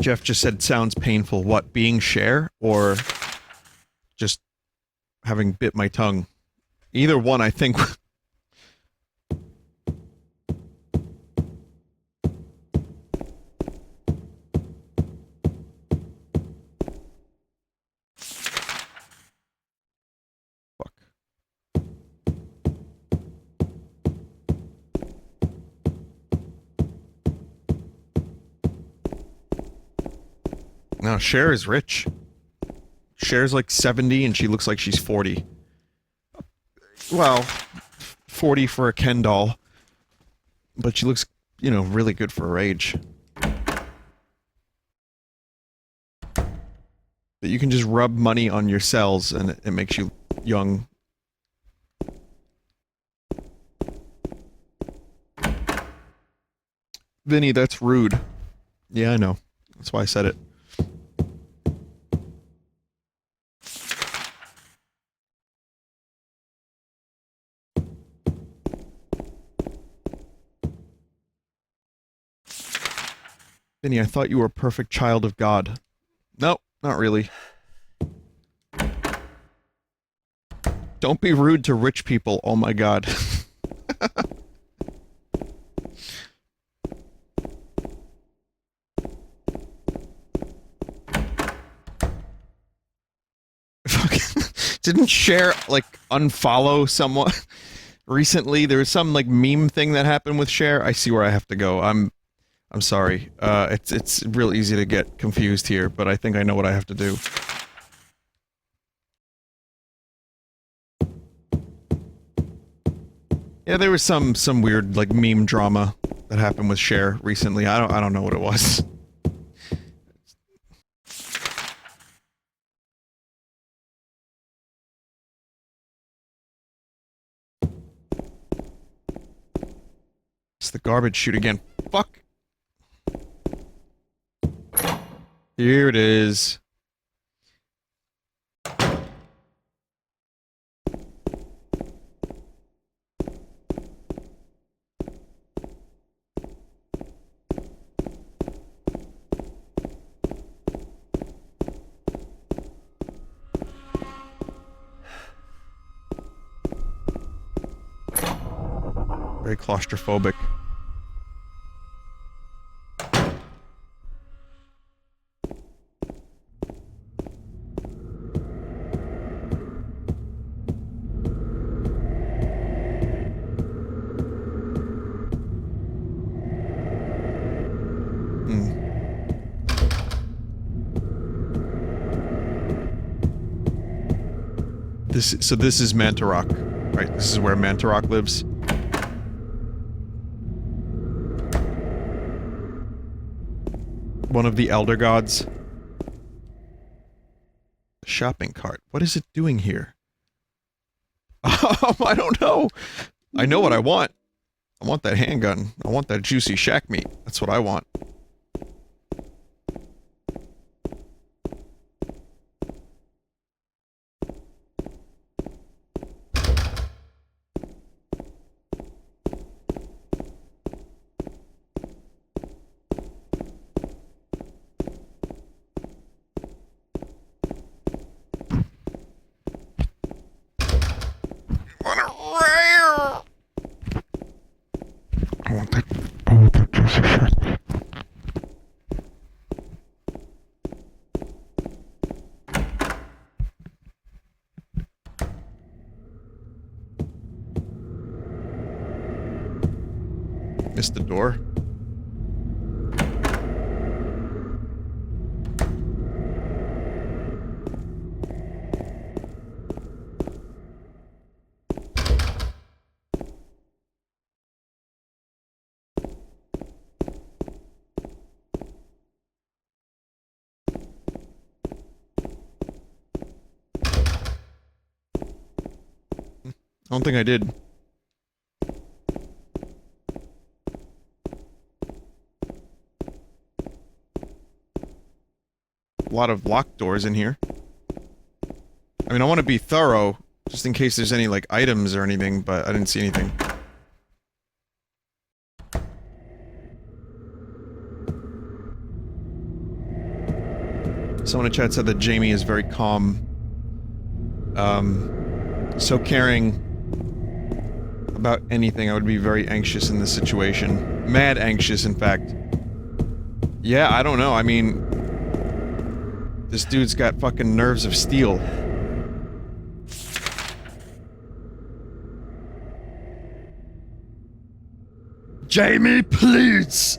Jeff just said sounds painful. What, being Cher? Or just having bit my tongue? Either one, I think. Fuck. No, Cher is rich. Cher's like 70 and she looks like she's 40. Well, 40 for a Ken doll. But she looks, you know, really good for her age. That you can just rub money on your cells and it makes you young. Vinny, that's rude. Yeah, I know. That's why I said it. Vinny, I thought you were a perfect child of God. Nope, not really. Don't be rude to rich people, oh my god. Didn't Cher, like, unfollow someone recently? There was some, like, meme thing that happened with Cher. I see where I have to go. I'm sorry. It's real easy to get confused here, but I think I know what I have to do. Yeah, there was some weird, like, meme drama that happened with Cher recently. I don't know what it was. It's the garbage chute again. Fuck! Here it is. Very claustrophobic. So this is Mantarok, right? This is where Mantarok lives. One of the Elder Gods. Shopping cart. What is it doing here? I don't know. I know what I want. I want that handgun. I want that juicy shack meat. That's what I want. Missed the door. I don't think I did. A lot of locked doors in here. I mean, I want to be thorough, just in case there's any, like, items or anything, but I didn't see anything. Someone in chat said that Jamie is very calm. So caring about anything. I would be very anxious in this situation. Mad anxious, in fact. Yeah, I don't know. I mean, this dude's got fucking nerves of steel. Jamie, please!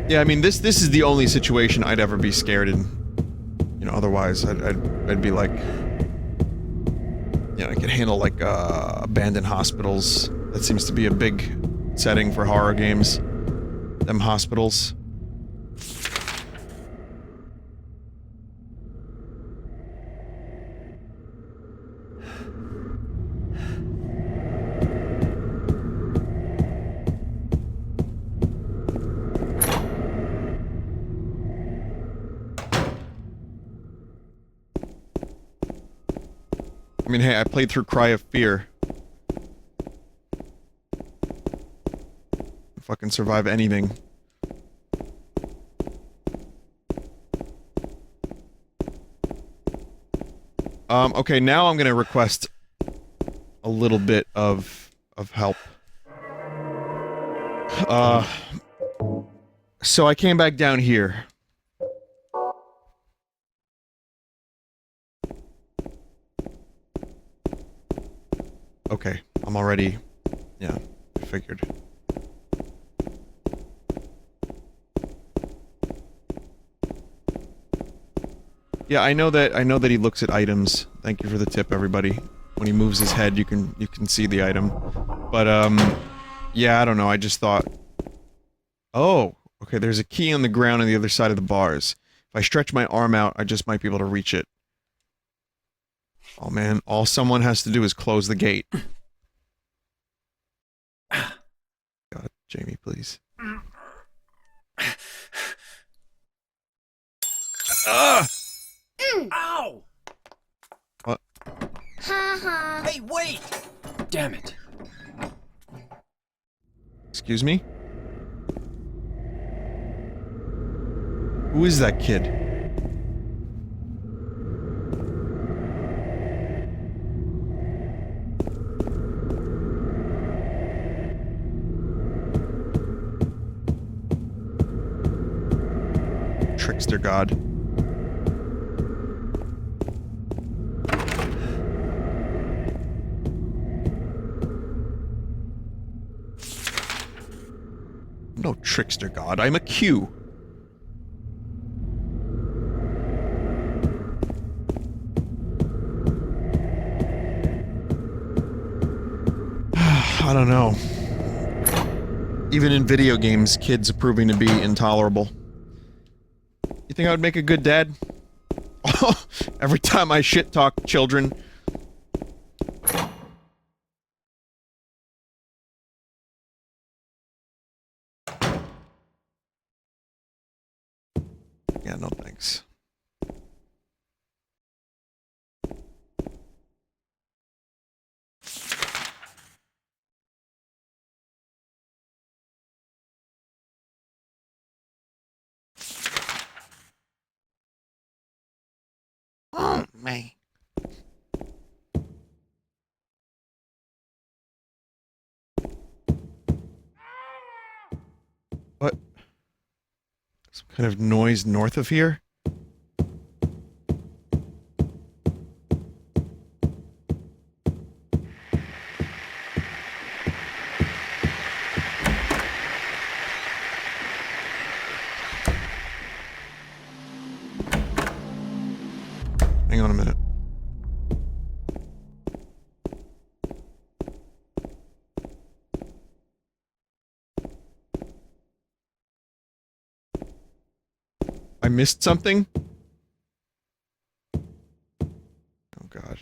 Yeah, I mean, this is the only situation I'd ever be scared in. You know, otherwise I'd be like... You know, I could handle, like, abandoned hospitals. That seems to be a big setting for horror games. Them hospitals. I mean, hey, I played through Cry of Fear. Fucking survive anything. Okay, now I'm gonna request a little bit of help. So I came back down here. Okay, I'm already... Yeah, I figured. Yeah, I know that he looks at items. Thank you for the tip, everybody. When he moves his head, you can see the item. But yeah, I don't know. I just thought, oh, okay. There's a key on the ground on the other side of the bars. If I stretch my arm out, I just might be able to reach it. Oh man, all someone has to do is close the gate. God, Jamie, please. Ow! What? Hey, wait! Damn it. Excuse me? Who is that kid? Trickster god. No trickster god, I'm a Q. I don't know. Even in video games, kids are proving to be intolerable. You think I would make a good dad? Every time I shit talk children. Yeah, no thanks. Oh, man. What? Some kind of noise north of here? Hang on a minute. I missed something? Oh god.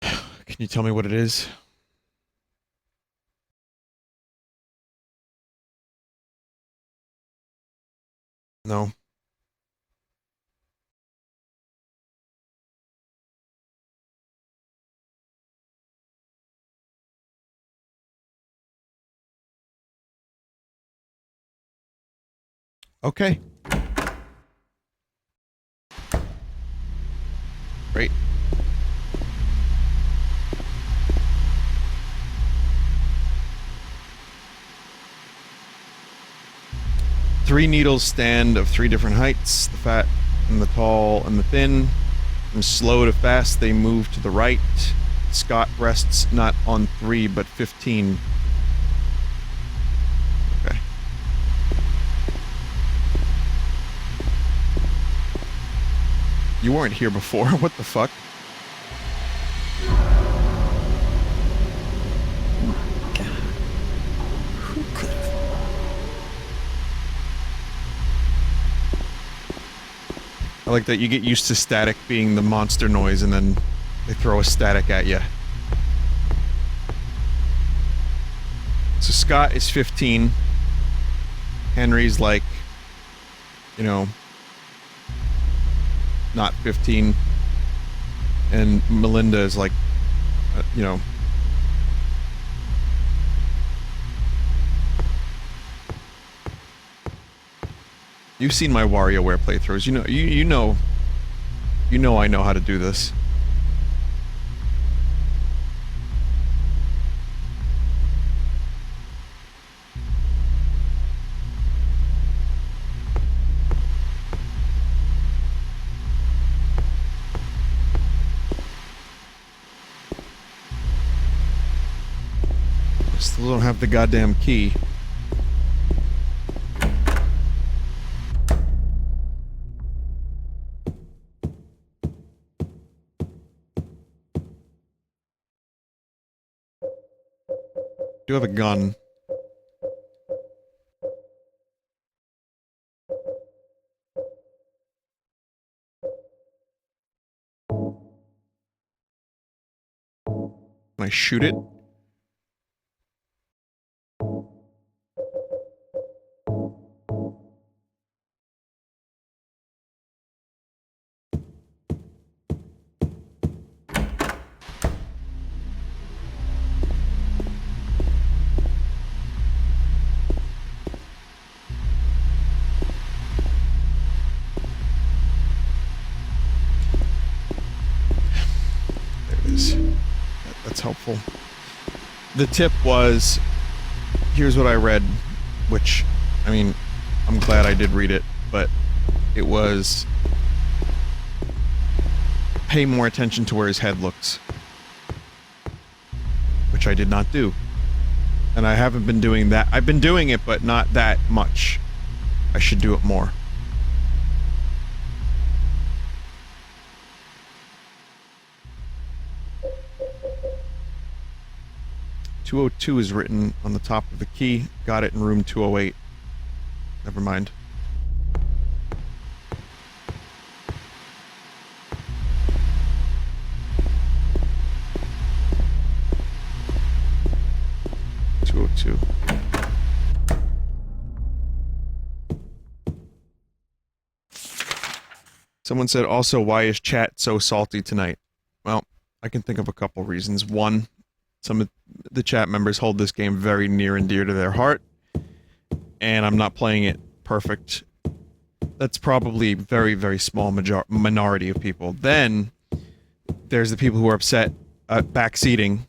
Can you tell me what it is? No. Okay. Great. Three needles stand of three different heights, the fat and the tall and the thin. From slow to fast, they move to the right. Scott rests not on 3, but 15. Okay. You weren't here before, what the fuck? I like that you get used to static being the monster noise and then they throw a static at you. So Scott is 15. Henry's like, you know, not 15. And Melinda is like, you know. You've seen my WarioWare playthroughs. You know I know how to do this. Still don't have the goddamn key. Do have a gun. Can I shoot it? That's helpful. The tip was, here's what I read, which, I mean, I'm glad I did read it, but it was, pay more attention to where his head looks. Which I did not do. And I haven't been doing that. I've been doing it, but not that much. I should do it more. .202 is written on the top of the key. Got it in room 208. Never mind. .202. Someone said also, why is chat so salty tonight? Well, I can think of a couple reasons. One, some of the chat members hold this game very near and dear to their heart, and I'm not playing it perfect. That's probably very, very small minority of people. Then, there's the people who are upset at backseating,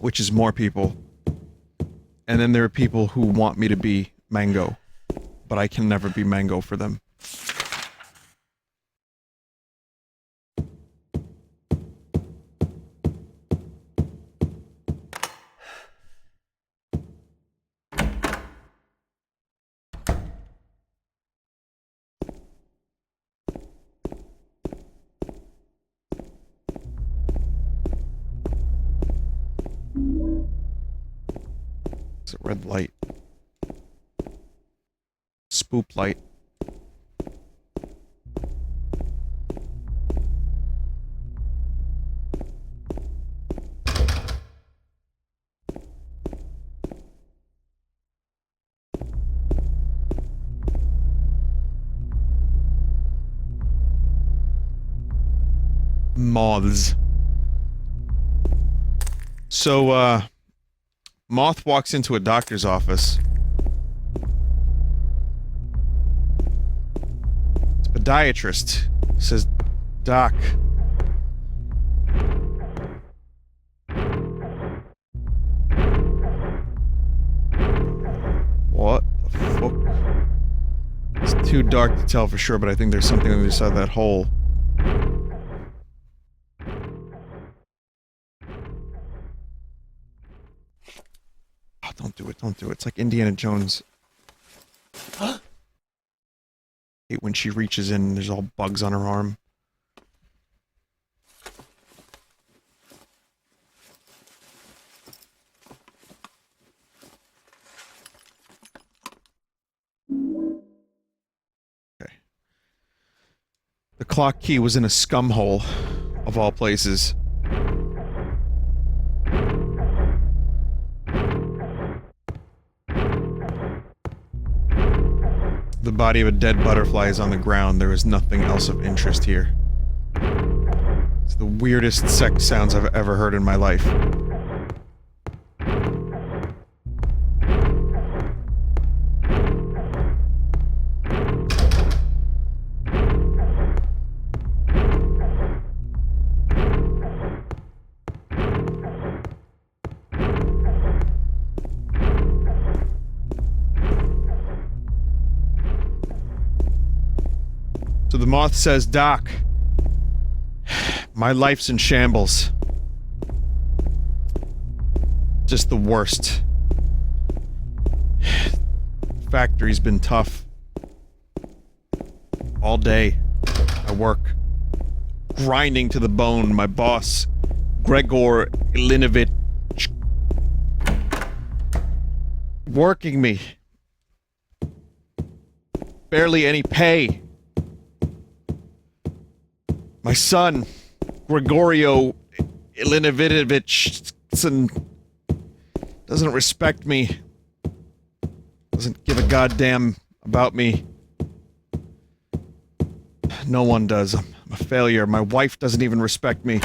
which is more people. And then there are people who want me to be Mango, but I can never be Mango for them. It's a red light. Spoop light. Moths. So, Moth walks into a doctor's office. It's a podiatrist. Says, Doc. What the fuck? It's too dark to tell for sure, but I think there's something on the other side of that hole. Don't do it, don't do it. It's like Indiana Jones. Hate when she reaches in and there's all bugs on her arm. Okay. The clock key was in a scum hole, of all places. The body of a dead butterfly is on the ground. There is nothing else of interest here. It's the weirdest sex sounds I've ever heard in my life. So the moth says, Doc, my life's in shambles. just the worst. Factory's been tough. All day. I work. Grinding to the bone. My boss, Gregor Ilinovich, working me. Barely any pay. My son, Gregorio Ilinovich, doesn't respect me. Doesn't give a goddamn about me. No one does. I'm a failure. My wife doesn't even respect me.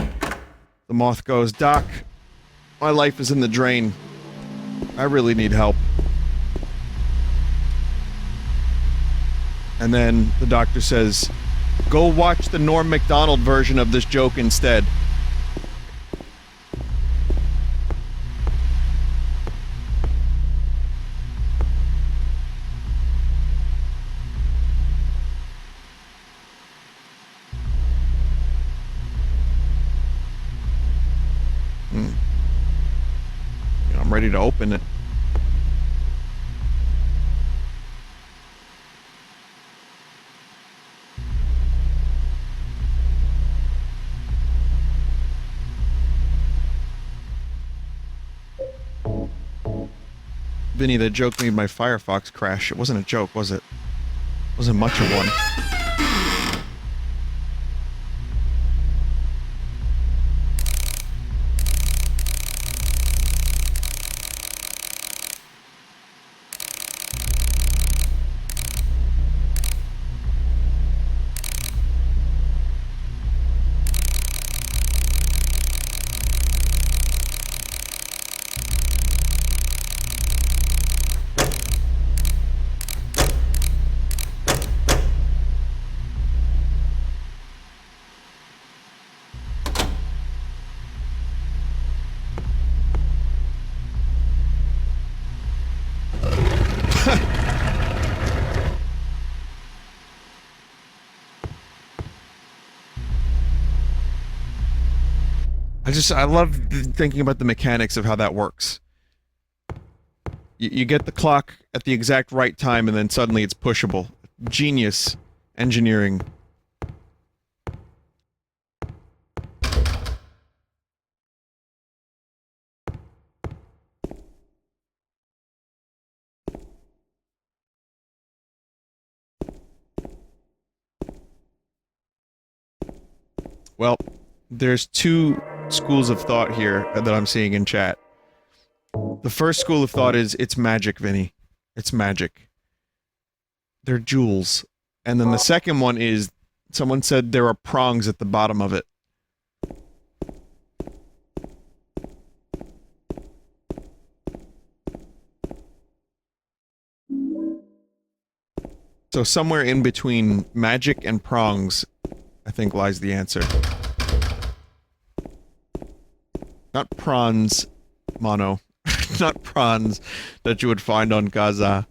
The moth goes, Doc, my life is in the drain. I really need help. And then the doctor says, go watch the Norm Macdonald version of this joke instead. I'm ready to open it. Vinny, that joke made my Firefox crash. It wasn't a joke, was it? It wasn't much of one. I love thinking about the mechanics of how that works. You get the clock at the exact right time and then suddenly it's pushable. Genius engineering. Well, there's two schools of thought here that I'm seeing in chat. The first school of thought is, it's magic, Vinny. It's magic. They're jewels. And then the second one is, someone said there are prongs at the bottom of it. So somewhere in between magic and prongs, I think lies the answer. Not prawns, Mono. Not prawns that you would find on Gaza.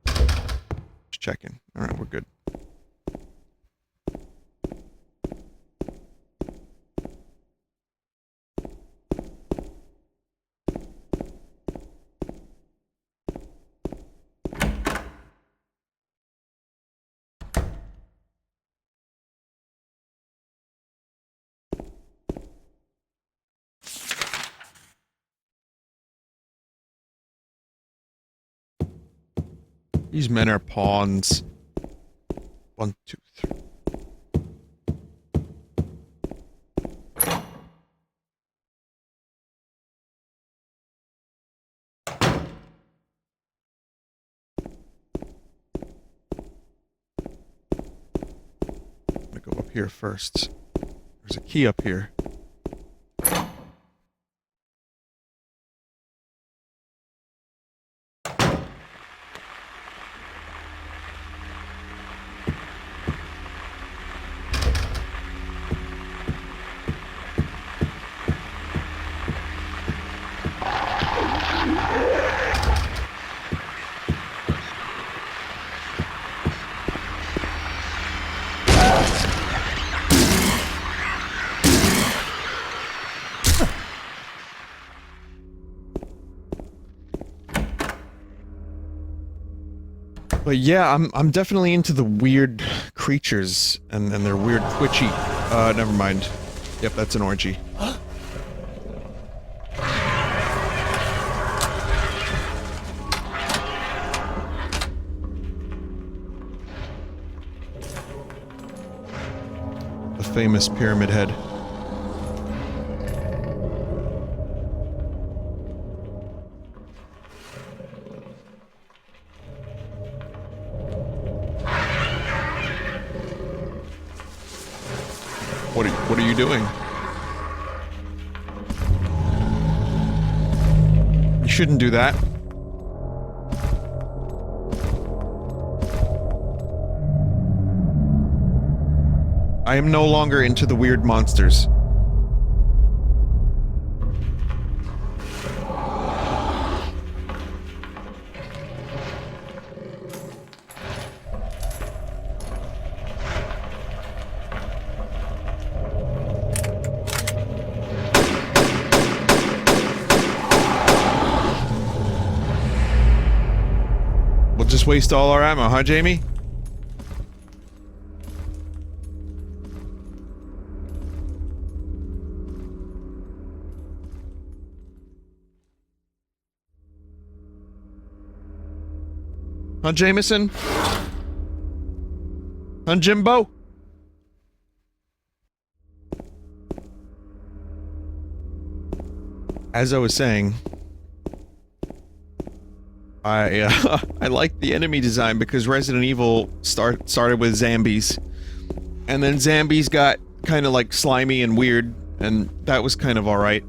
Just checking. Alright, we're good. These men are pawns. 1, 2, 3. I'm gonna go up here first. There's a key up here. But yeah, I'm definitely into the weird creatures and their weird twitchy. Never mind. Yep, that's an orgy. The famous pyramid head. What are you doing? You shouldn't do that. I am no longer into the weird monsters. We'll just waste all our ammo, huh, Jamie? Huh, Jameson? Huh, Jimbo? As I was saying, I like the enemy design because Resident Evil started with zombies, and then zombies got kind of like slimy and weird, and that was kind of alright.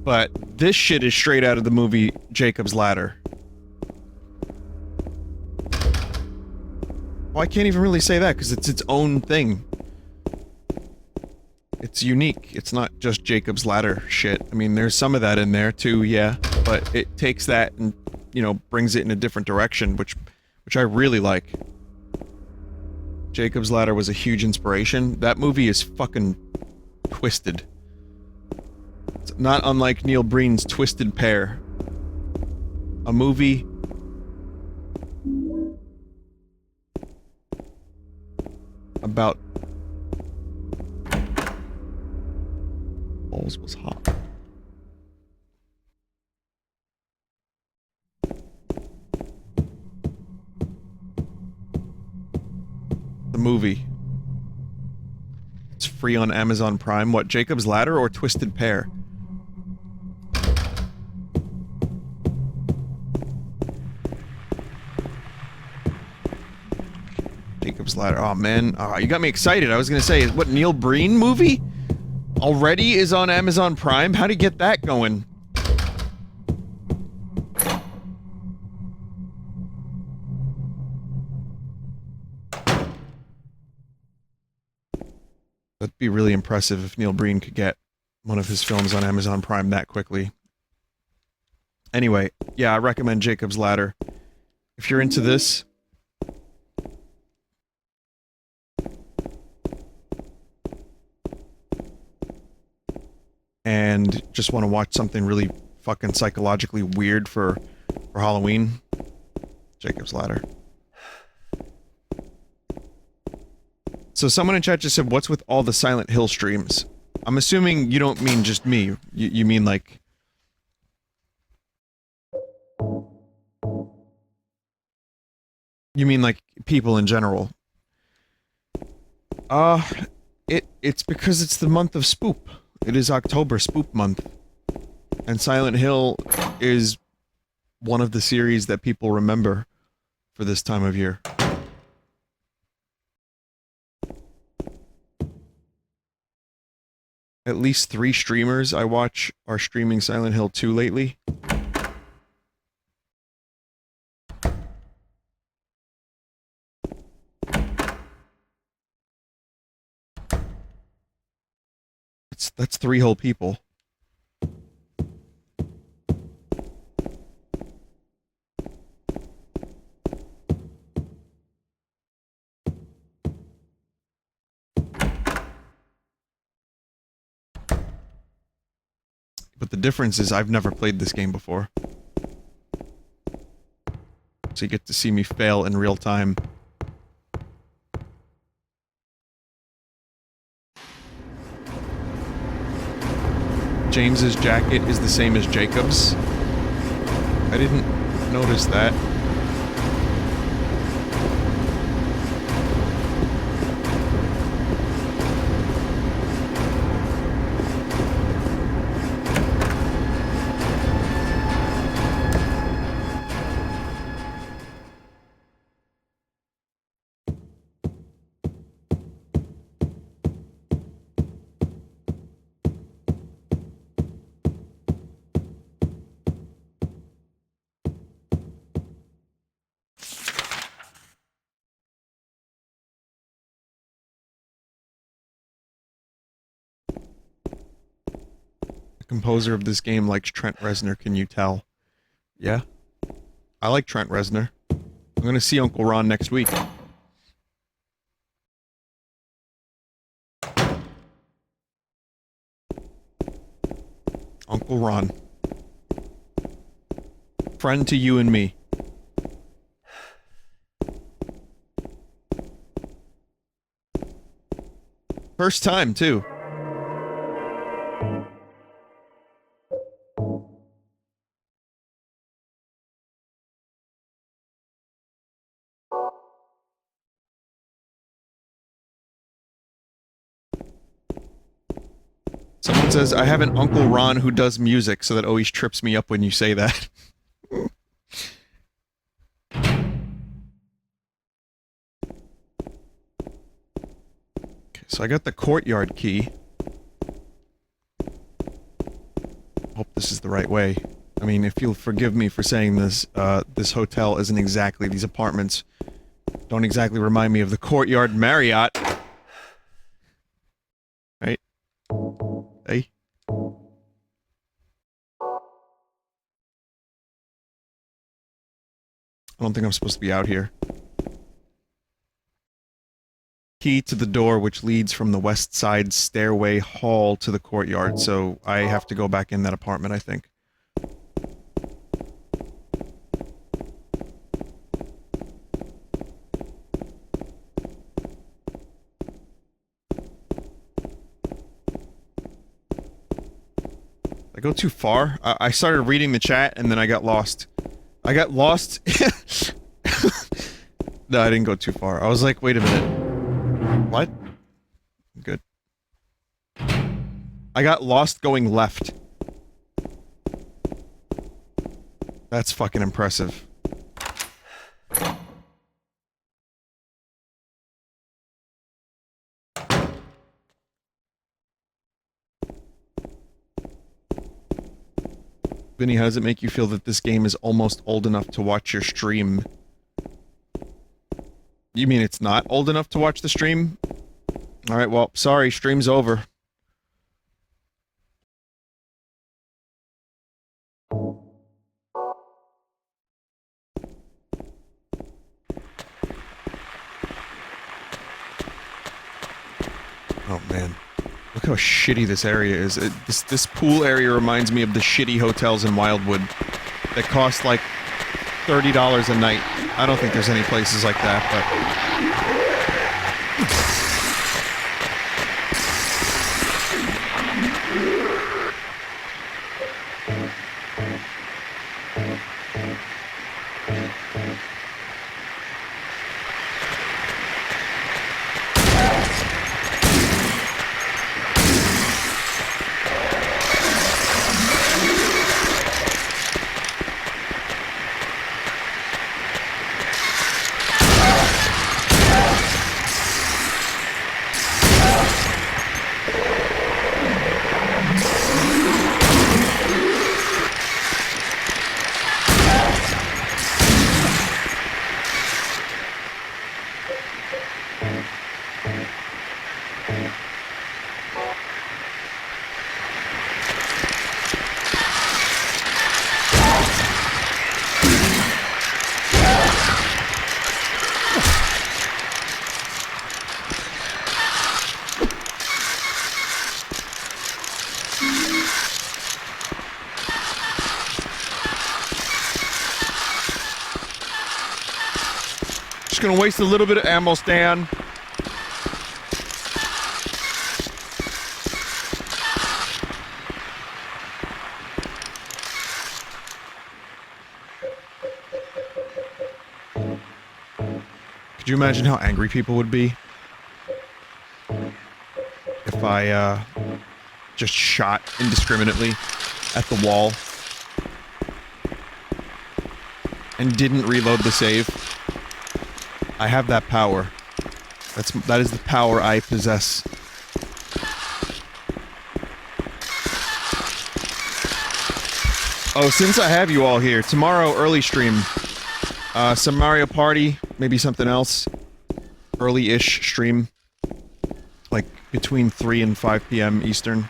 But this shit is straight out of the movie Jacob's Ladder. Well, I can't even really say that because it's its own thing. It's unique. It's not just Jacob's Ladder shit. I mean, there's some of that in there too, yeah. But it takes that and, you know, brings it in a different direction, which I really like. Jacob's Ladder was a huge inspiration. That movie is fucking twisted. It's not unlike Neil Breen's Twisted Pair. A movie about balls was hot. The movie. It's free on Amazon Prime. What, Jacob's Ladder or Twisted Pair? Jacob's Ladder. Oh man, you got me excited. I was gonna say, what, Neil Breen movie? Already is on Amazon Prime? How'd he get that going? That'd be really impressive if Neil Breen could get one of his films on Amazon Prime that quickly. Anyway, yeah, I recommend Jacob's Ladder. If you're into this, and just want to watch something really fucking psychologically weird for Halloween, Jacob's Ladder. So someone in chat just said, what's with all the Silent Hill streams? I'm assuming you don't mean just me. You mean like... You mean like people in general. It's because it's the month of Spoop. It is October, Spoop month. And Silent Hill is one of the series that people remember for this time of year. At least 3 streamers I watch are streaming Silent Hill 2 lately. That's 3 whole people. But the difference is I've never played this game before. So you get to see me fail in real time. James's jacket is the same as Jacob's. I didn't notice that. Composer of this game likes Trent Reznor, can you tell? Yeah. I like Trent Reznor. I'm gonna see Uncle Ron next week. Uncle Ron. Friend to you and me. First time, too. Someone says, I have an Uncle Ron who does music, so that always trips me up when you say that. Okay, so I got the courtyard key. Hope this is the right way. I mean, if you'll forgive me for saying this, this hotel isn't exactly, these apartments don't exactly remind me of the Courtyard Marriott. Right? Hey. I don't think I'm supposed to be out here. Key to the door which leads from the west side stairway hall to the courtyard, so I have to go back in that apartment, I think. I go too far? I started reading the chat and then I got lost. I got lost. No, I didn't go too far. I was like, wait a minute. What? Good. I got lost going left. That's fucking impressive. Vinny, how does it make you feel that this game is almost old enough to watch your stream? You mean it's not old enough to watch the stream? Alright, well, sorry, stream's over. Oh man. Look how shitty this area is. This pool area reminds me of the shitty hotels in Wildwood that cost like $30 a night. I don't think there's any places like that, but... Just gonna waste a little bit of ammo, Stan. Could you imagine how angry people would be if I just shot indiscriminately at the wall and didn't reload the save? I have that power. That is the power I possess. Oh, since I have you all here, tomorrow early stream. Some Mario Party, maybe something else. Early-ish stream. Like, between 3 and 5 p.m. Eastern.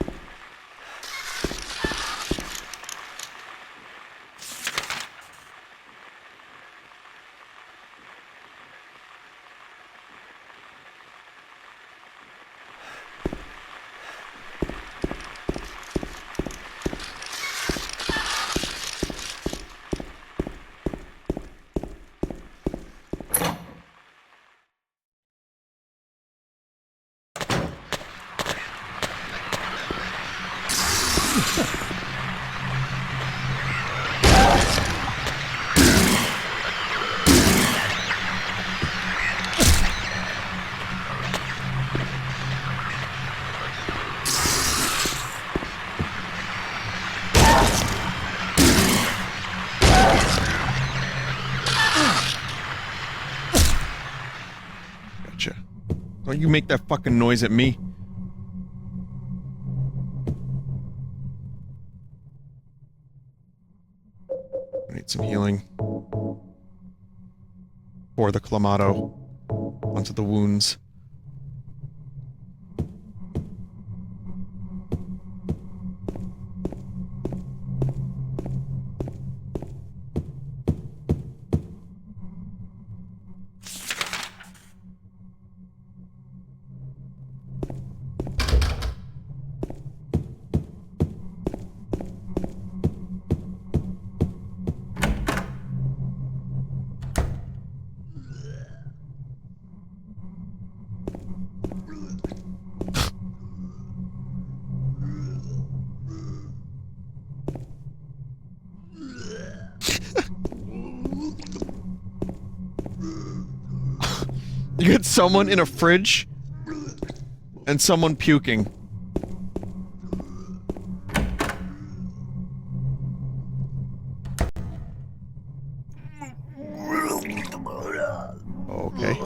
Don't you make that fucking noise at me. I need some healing. Pour the Clamato onto the wounds. You get someone in a fridge and someone puking. Okay.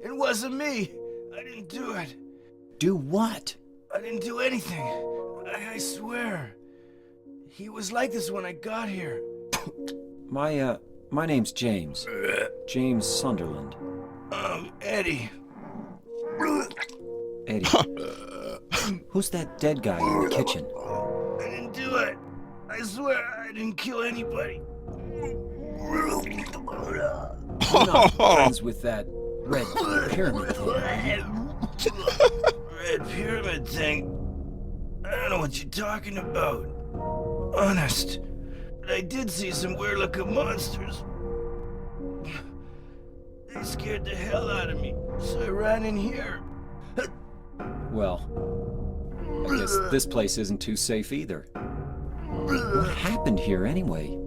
It wasn't me. I didn't do it. Do what? I didn't do anything. I swear. He was like this when I got here. My name's James. James Sunderland. Eddie. Eddie. Who's that dead guy in the kitchen? I didn't do it. I swear I didn't kill anybody. You're not friends with that red pyramid thing, are you? Red pyramid thing? I don't know what you're talking about. Honest. But I did see some weird-looking monsters. They scared the hell out of me, so I ran in here. Well, I guess this place isn't too safe either. What happened here anyway?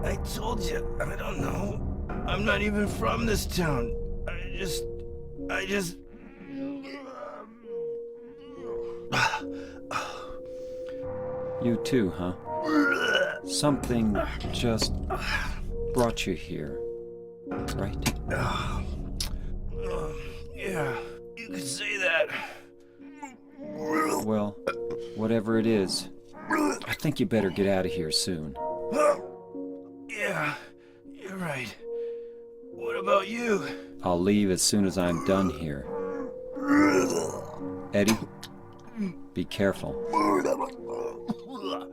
I told you, I don't know. I'm not even from this town. I just... You too, huh? Something just brought you here, right? Yeah, you could say that. Well, whatever it is, I think you better get out of here soon. Yeah, you're right. What about you? I'll leave as soon as I'm done here. Eddie, be careful.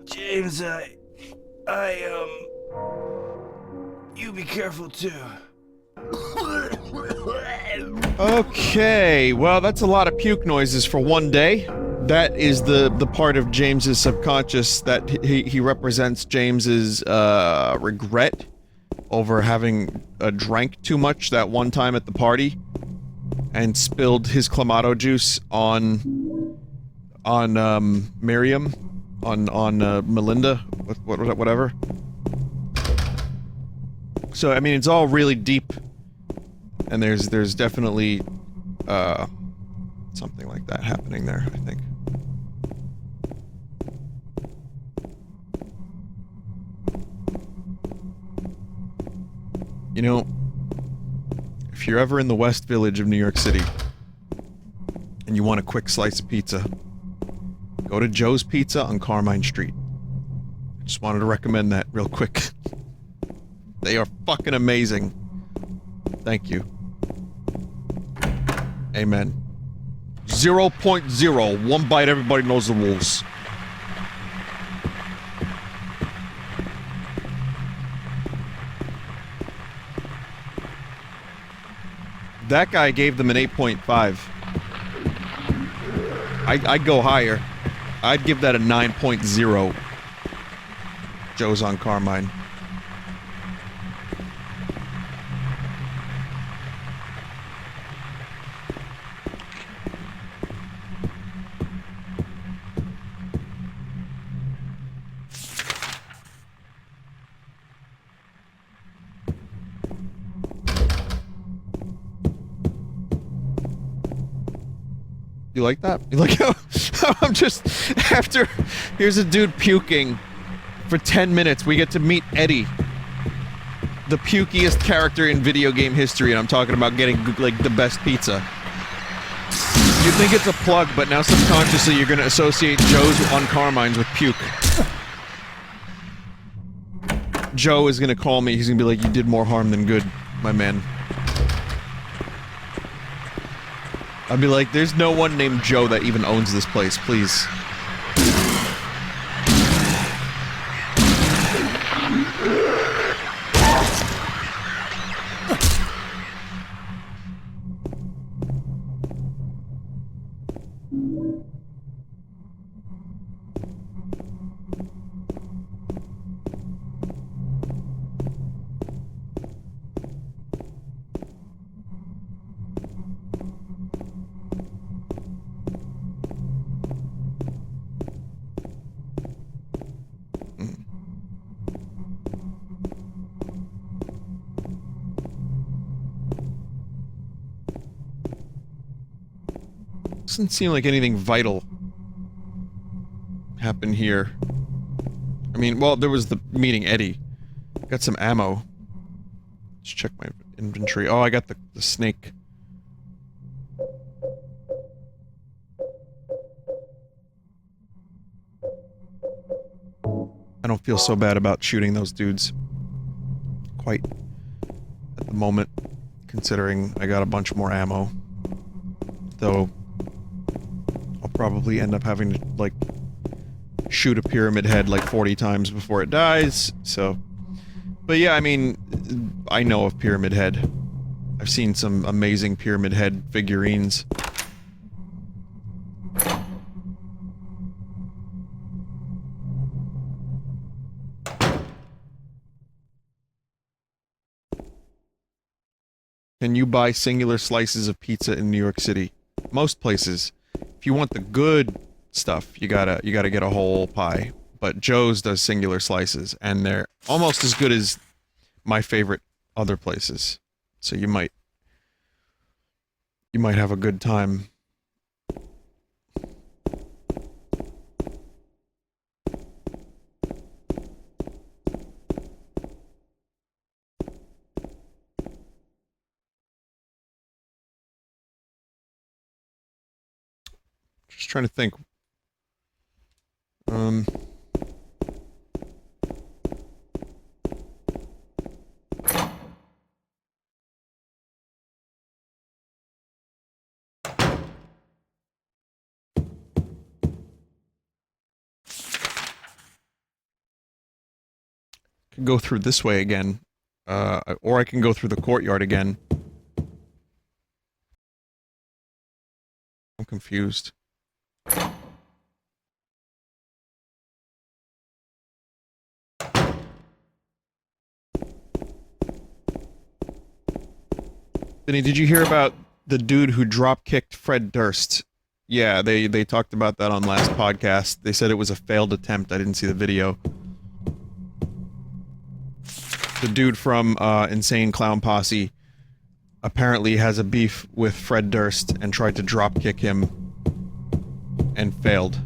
James, be careful too. Okay, well, that's a lot of puke noises for one day. That is the part of James's subconscious that he represents James's regret over having drank too much that one time at the party and spilled his Clamato juice on Miriam, on Melinda, whatever. So I mean, it's all really deep, and there's definitely something like that happening there, I think. You know, if you're ever in the West Village of New York City and you want a quick slice of pizza, go to Joe's Pizza on Carmine Street. I just wanted to recommend that real quick. They are fucking amazing. Thank you. Amen. 0.0. One bite, everybody knows the rules. That guy gave them an 8.5. I'd go higher. I'd give that a 9.0. Joe's on Carmine. You like that? You like how I'm just after here's a dude puking for 10 minutes. We get to meet Eddie, the pukiest character in video game history, and I'm talking about getting like the best pizza. You think it's a plug, but now subconsciously you're gonna associate Joe's on Carmine's with puke. Joe is gonna call me. He's gonna be like, "You did more harm than good, my man." I'd be like, there's no one named Joe that even owns this place, please. Doesn't seem like anything vital happened here. I mean, well, there was the meeting Eddie. Got some ammo. Let's check my inventory. Oh, I got the snake. I don't feel so bad about shooting those dudes. Quite. At the moment. Considering I got a bunch more ammo. Though I'll probably end up having to, like, shoot a pyramid head like 40 times before it dies, so... But yeah, I mean, I know of Pyramid Head. I've seen some amazing Pyramid Head figurines. Can you buy singular slices of pizza in New York City? Most places. If you want the good stuff, you gotta get a whole pie. But Joe's does singular slices, and they're almost as good as my favorite other places. So you might have a good time. Just trying to think. Could go through this way again Or I can go through the courtyard again. I'm confused. Vinny, did you hear about the dude who drop-kicked Fred Durst? Yeah, they talked about that on last podcast. They said it was a failed attempt. I didn't see the video. The dude from Insane Clown Posse apparently has a beef with Fred Durst and tried to drop-kick him and failed.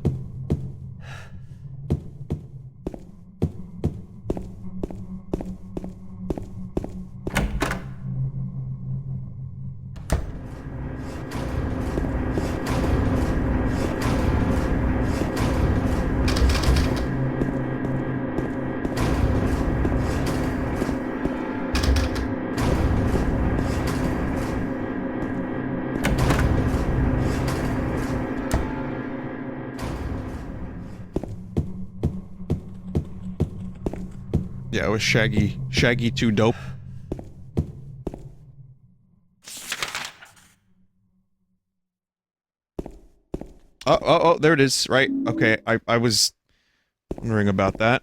Yeah, it was Shaggy 2 Dope. Oh, there it is, right. Okay, I was wondering about that.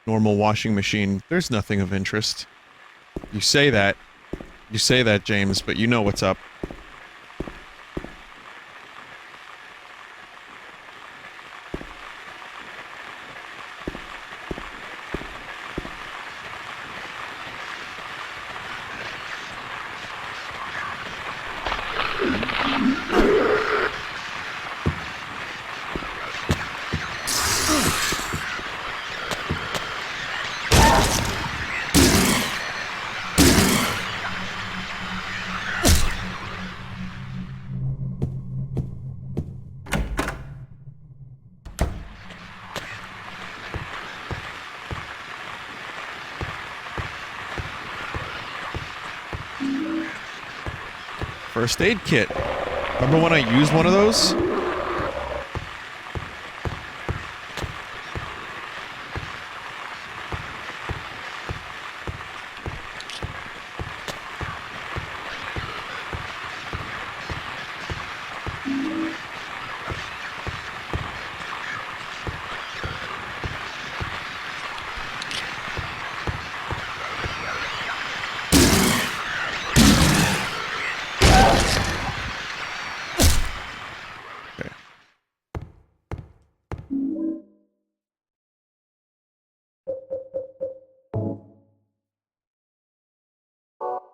Normal washing machine. There's nothing of interest. You say that, James, but you know what's up. First aid kit. Remember when I used one of those?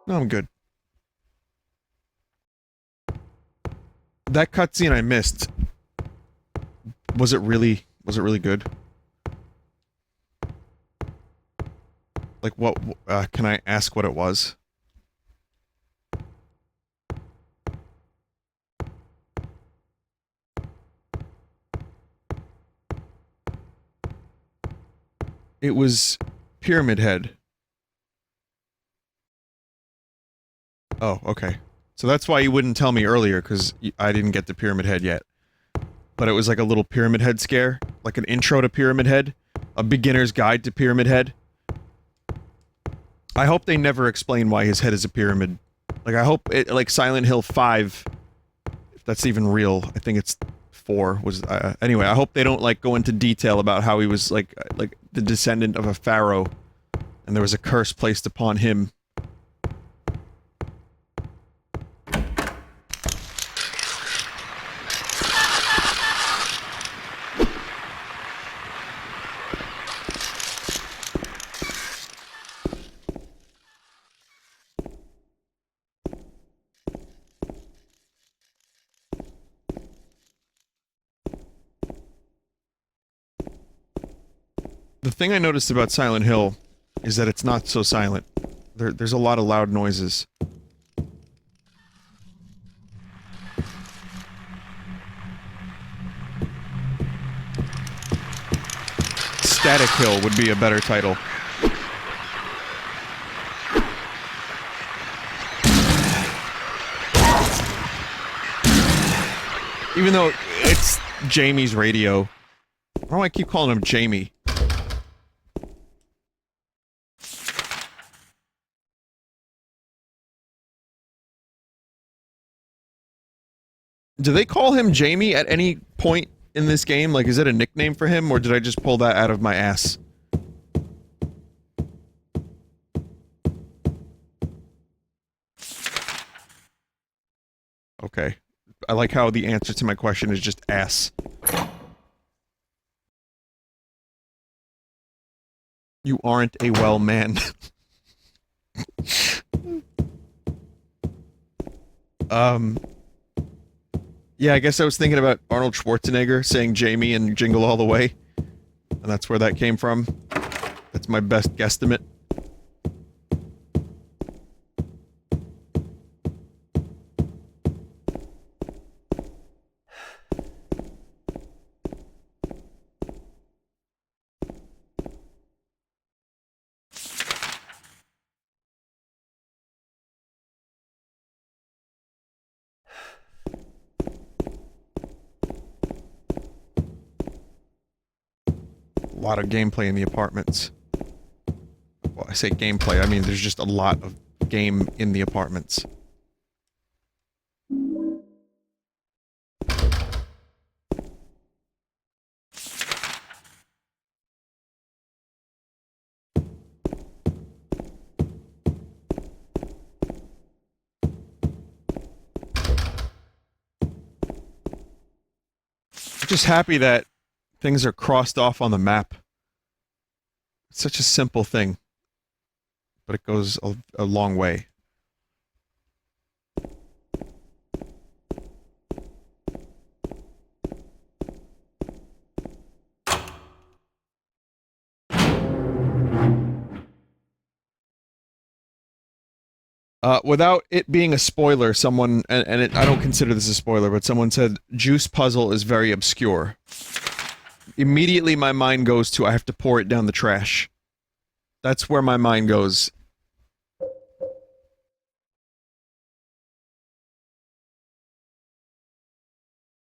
No, I'm good. That cutscene I missed. Was it really good? Like what, can I ask what it was? It was Pyramid Head. Oh, okay. So that's why you wouldn't tell me earlier, because I didn't get to Pyramid Head yet. But it was like a little Pyramid Head scare. Like an intro to Pyramid Head. A beginner's guide to Pyramid Head. I hope they never explain why his head is a pyramid. Like, I hope it, like Silent Hill 5, if that's even real, I think it's 4, was, anyway, I hope they don't, like, go into detail about how he was, like the descendant of a pharaoh, and there was a curse placed upon him. The thing I noticed about Silent Hill is that it's not so silent. There's a lot of loud noises. Static Hill would be a better title. Even though it's Jamie's radio. Why do I keep calling him Jamie? Do they call him Jamie at any point in this game? Like, is it a nickname for him, or did I just pull that out of my ass? Okay. I like how the answer to my question is just ass. You aren't a well man. Yeah, I guess I was thinking about Arnold Schwarzenegger saying Jamie and Jingle All the Way. And that's where that came from. That's my best guesstimate. A lot of gameplay in the apartments. Well, I say gameplay, I mean there's just a lot of game in the apartments. I'm just happy that things are crossed off on the map. It's such a simple thing, but it goes a long way. Without it being a spoiler, someone, I don't consider this a spoiler, but someone said, Juice Puzzle is very obscure. Immediately my mind goes to, I have to pour it down the trash. That's where my mind goes.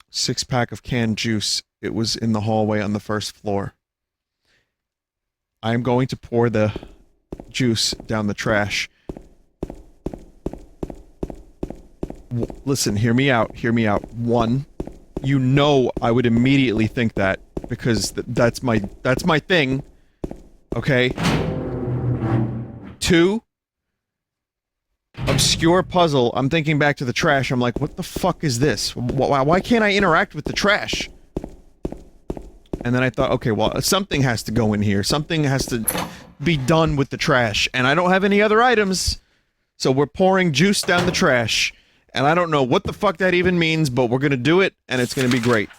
Six-pack of canned juice. It was in the hallway on the first floor. I am going to pour the juice down the trash. Listen, hear me out, hear me out. One, you know I would immediately think that, because that's my thing. Okay? Two, obscure puzzle. I'm thinking back to the trash. I'm like, what the fuck is this? Why can't I interact with the trash? And then I thought, okay, well, something has to go in here. Something has to be done with the trash. And I don't have any other items. So we're pouring juice down the trash. And I don't know what the fuck that even means, but we're gonna do it, and it's gonna be great.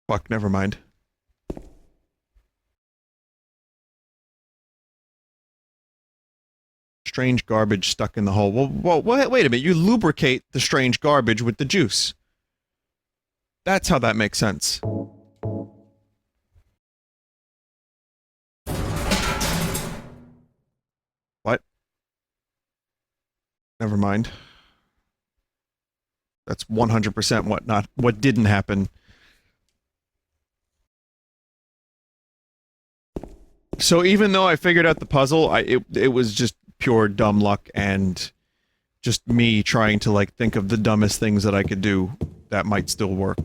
Fuck, never mind. Strange garbage stuck in the hole. Well, wait a minute. You lubricate the strange garbage with the juice. That's how that makes sense. What? Never mind. That's 100% what didn't happen. So even though I figured out the puzzle, it was just pure dumb luck and just me trying to like think of the dumbest things that I could do that might still work.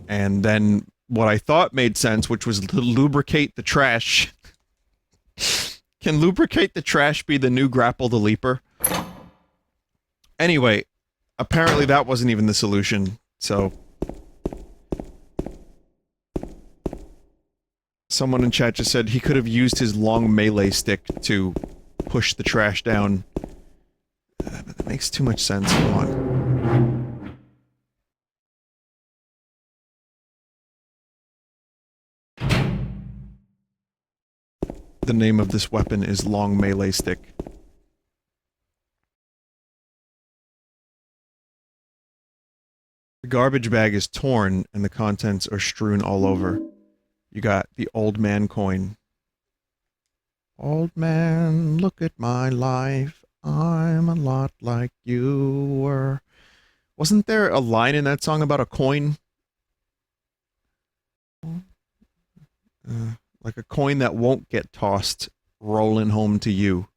And then what I thought made sense, which was to lubricate the trash. Can lubricate the trash be the new grapple the leaper? Anyway, apparently that wasn't even the solution, so... Someone in chat just said he could have used his long melee stick to push the trash down. But that makes too much sense, come on. The name of this weapon is Long Melee Stick. The garbage bag is torn and the contents are strewn all over. You got the old man coin. Old man, look at my life. I'm a lot like you were. Wasn't there a line in that song about a coin? Like a coin that won't get tossed, rolling home to you.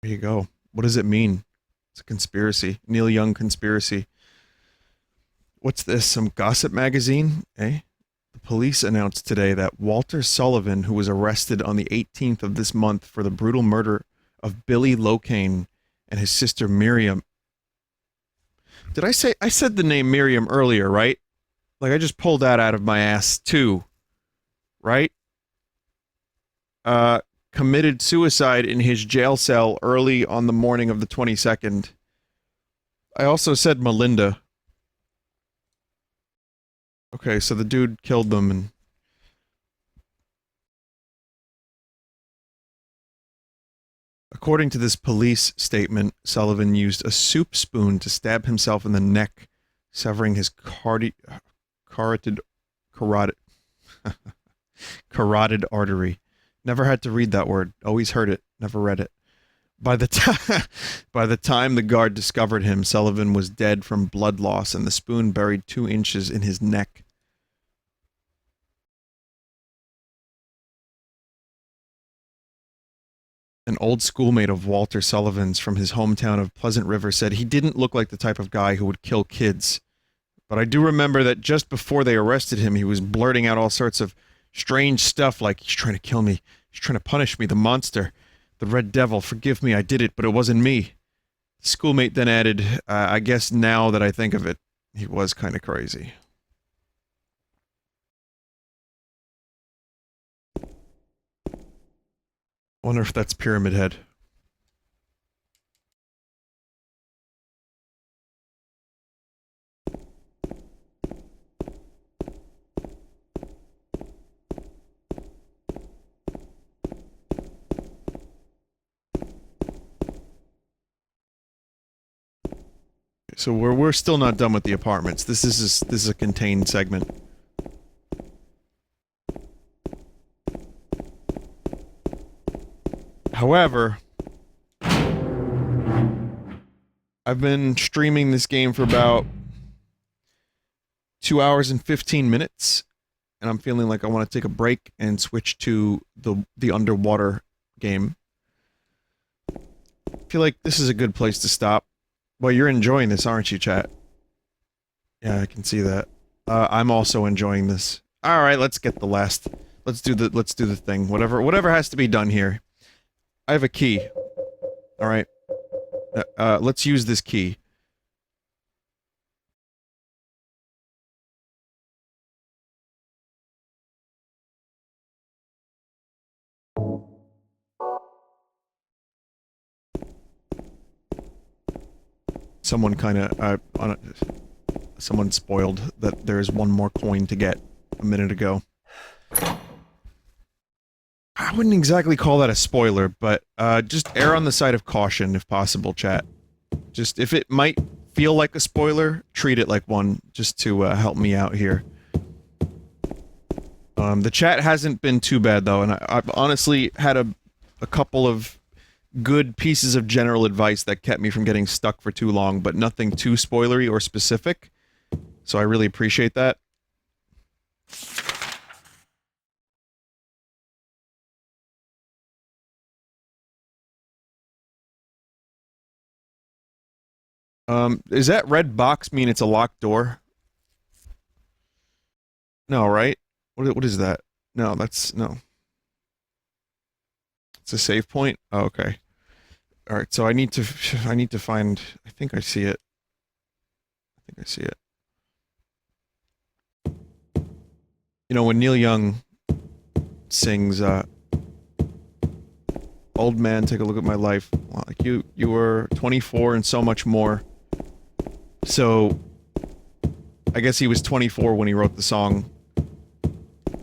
There you go. What does it mean? It's a conspiracy. Neil Young conspiracy. What's this? Some gossip magazine? Eh? The police announced today that Walter Sullivan, who was arrested on the 18th of this month for the brutal murder of Billy Locane and his sister Miriam. Did I say... I said the name Miriam earlier, right? Like, I just pulled that out of my ass, too. Right? Committed suicide in his jail cell early on the morning of the 22nd. I also said Melinda. Okay, so the dude killed them and... According to this police statement, Sullivan used a soup spoon to stab himself in the neck, severing his carotid artery. Never had to read that word. Always heard it. Never read it. By the time the guard discovered him, Sullivan was dead from blood loss and the spoon buried 2 inches in his neck. An old schoolmate of Walter Sullivan's from his hometown of Pleasant River said he didn't look like the type of guy who would kill kids. But I do remember that just before they arrested him, he was blurting out all sorts of strange stuff like, he's trying to kill me, he's trying to punish me, the monster, the red devil, forgive me, I did it, but it wasn't me. The schoolmate then added, I guess now that I think of it, he was kind of crazy. Wonder if that's Pyramid Head. So we're still not done with the apartments. This is a contained segment. However, I've been streaming this game for about 2 hours and 15 minutes, and I'm feeling like I want to take a break and switch to the underwater game. I feel like this is a good place to stop. Well, you're enjoying this, aren't you, chat? Yeah, I can see that. I'm also enjoying this. All right, let's get the last. Let's do the thing. Whatever has to be done here. I have a key. All right. Let's use this key. Someone someone spoiled that there is one more coin to get a minute ago. I wouldn't exactly call that a spoiler, but just err on the side of caution if possible, chat. Just, if it might feel like a spoiler, treat it like one, just to help me out here. The chat hasn't been too bad, though, and I've honestly had a couple of good pieces of general advice that kept me from getting stuck for too long, but nothing too spoilery or specific, so I really appreciate that. Does that red box mean it's a locked door? No, right? What is that? No, no. It's a save point? Oh, okay. Alright, so I need to find... I think I see it. You know, when Neil Young sings, Old man, take a look at my life. Well, like, you were 24 and so much more. So, I guess he was 24 when he wrote the song.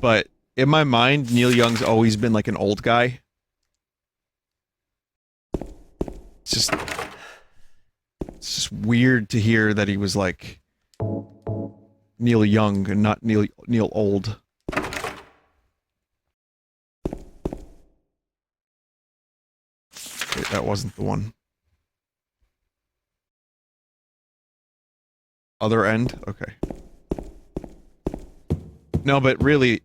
But, in my mind, Neil Young's always been like an old guy. It's just just weird to hear that he was like Neil Young and not Neil Old. Wait, that wasn't the one. Other end? Okay. No, but really,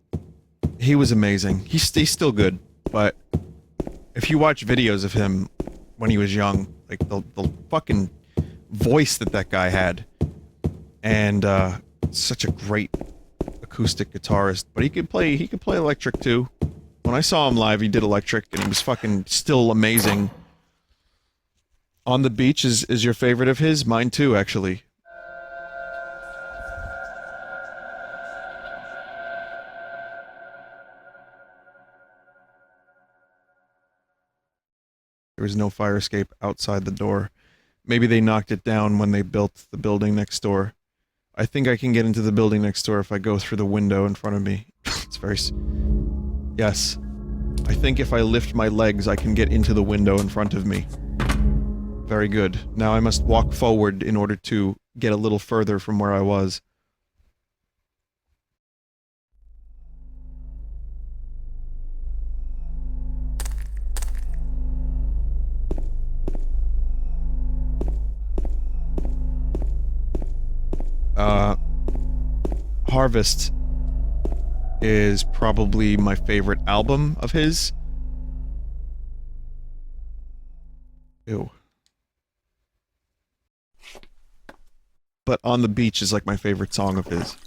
he was amazing. He's still good, but if you watch videos of him when he was young, like the fucking voice that guy had, and such a great acoustic guitarist. But he could play electric too. When I saw him live, he did electric, and he was fucking still amazing. On the Beach is your favorite of his? Mine too, actually. There was no fire escape outside the door. Maybe they knocked it down when they built the building next door. I think I can get into the building next door if I go through the window in front of me. It's very... Yes. I think if I lift my legs, I can get into the window in front of me. Very good. Now I must walk forward in order to get a little further from where I was. Harvest is probably my favorite album of his. Ew. But On the Beach is like my favorite song of his.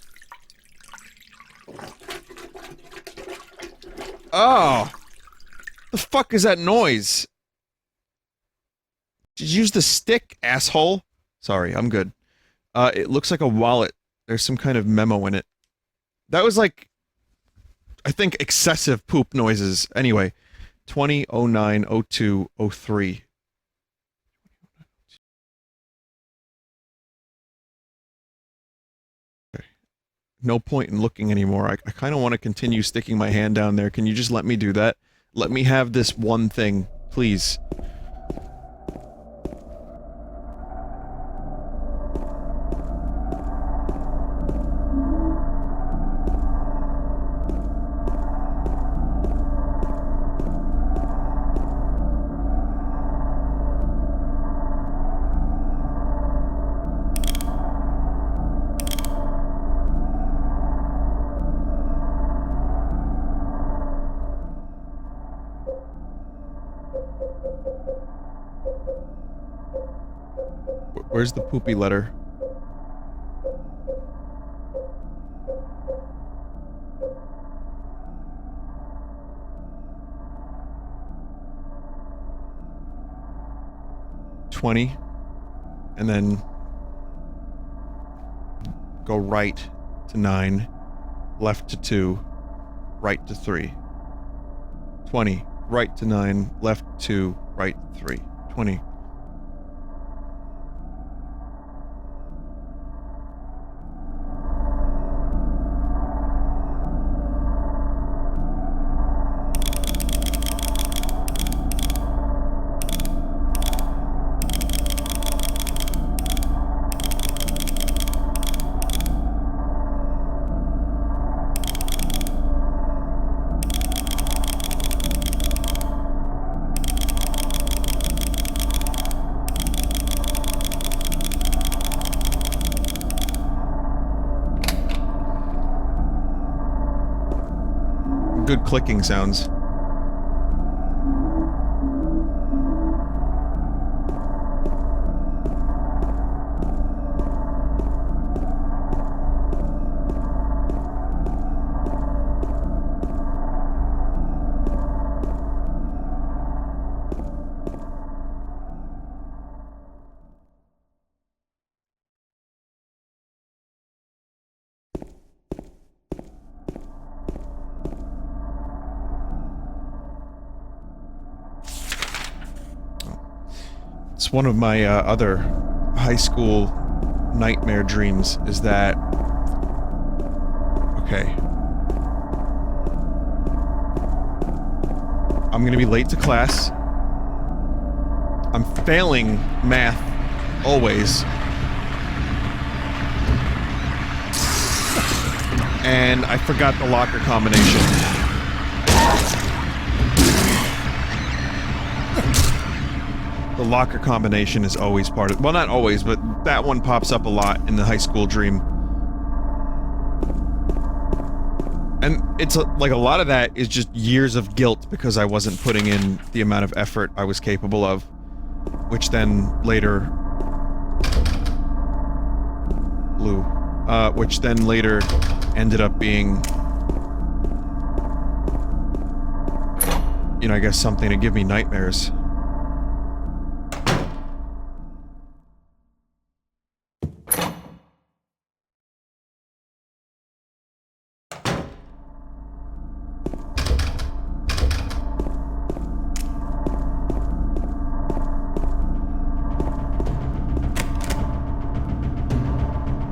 Oh! The fuck is that noise? Did you use the stick, asshole? Sorry, I'm good. It looks like a wallet. There's some kind of memo in it. That was like, I think, excessive poop noises. Anyway, 20090203. Okay. No point in looking anymore. I kind of want to continue sticking my hand down there. Can you just let me do that? Let me have this one thing, please. Where's the poopy letter? $20, and then go right to 9, left to 2, right to 3. 20, right to 9, left 2, right 3. 20. Good clicking sounds. It's one of my other high school nightmare dreams is that... Okay. I'm gonna be late to class. I'm failing math always. And I forgot the locker combination. The locker combination is always part of... Well, not always, but that one pops up a lot in the high school dream. And it's like a lot of that is just years of guilt because I wasn't putting in the amount of effort I was capable of. Which then later... which then later ended up being... You know, I guess something to give me nightmares.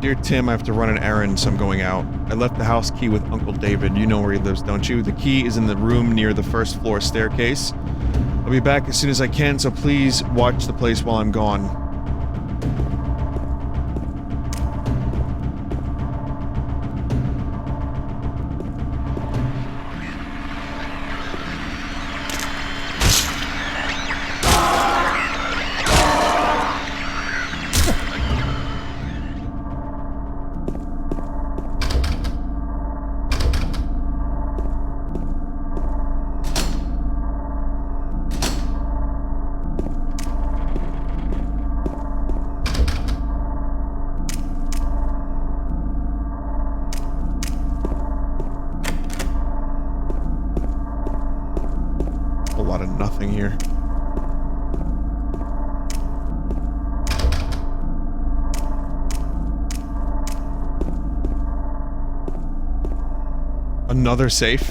Dear Tim, I have to run an errand, so I'm going out. I left the house key with Uncle David. You know where he lives, don't you? The key is in the room near the first floor staircase. I'll be back as soon as I can, so please watch the place while I'm gone. Another safe?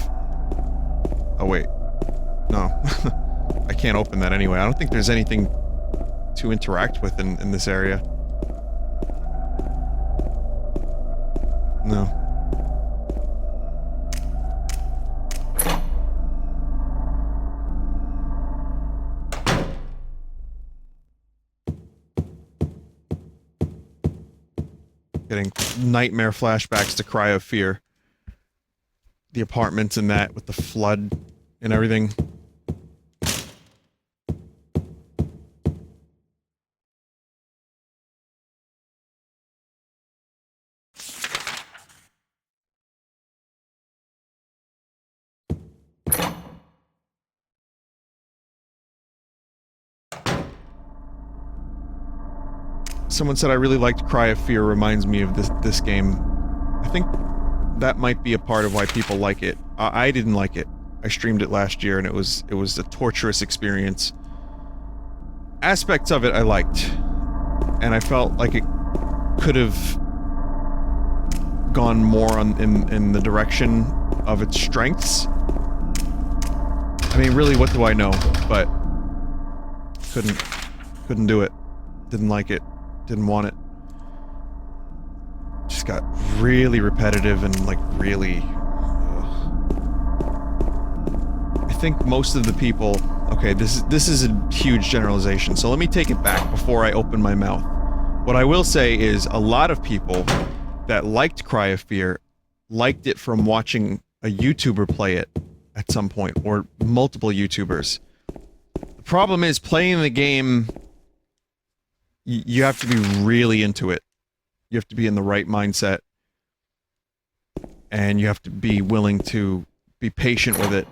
Oh wait. No. I can't open that anyway. I don't think there's anything to interact with in this area. No. Getting nightmare flashbacks to Cry of Fear. The apartments and that with the flood and everything. Someone said I really liked Cry of Fear, reminds me of this game. I think that might be a part of why people like it. I didn't like it. I streamed it last year and it was a torturous experience. Aspects of it I liked. And I felt like it could have gone more in the direction of its strengths. I mean, really, what do I know? But couldn't do it. Didn't like it. Didn't want it. Just got really repetitive and like really... I think most of the people... Okay, this is a huge generalization, so let me take it back before I open my mouth. What I will say is a lot of people that liked Cry of Fear liked it from watching a YouTuber play it at some point, or multiple YouTubers. The problem is playing the game... You have to be really into it. You have to be in the right mindset. And you have to be willing to be patient with it.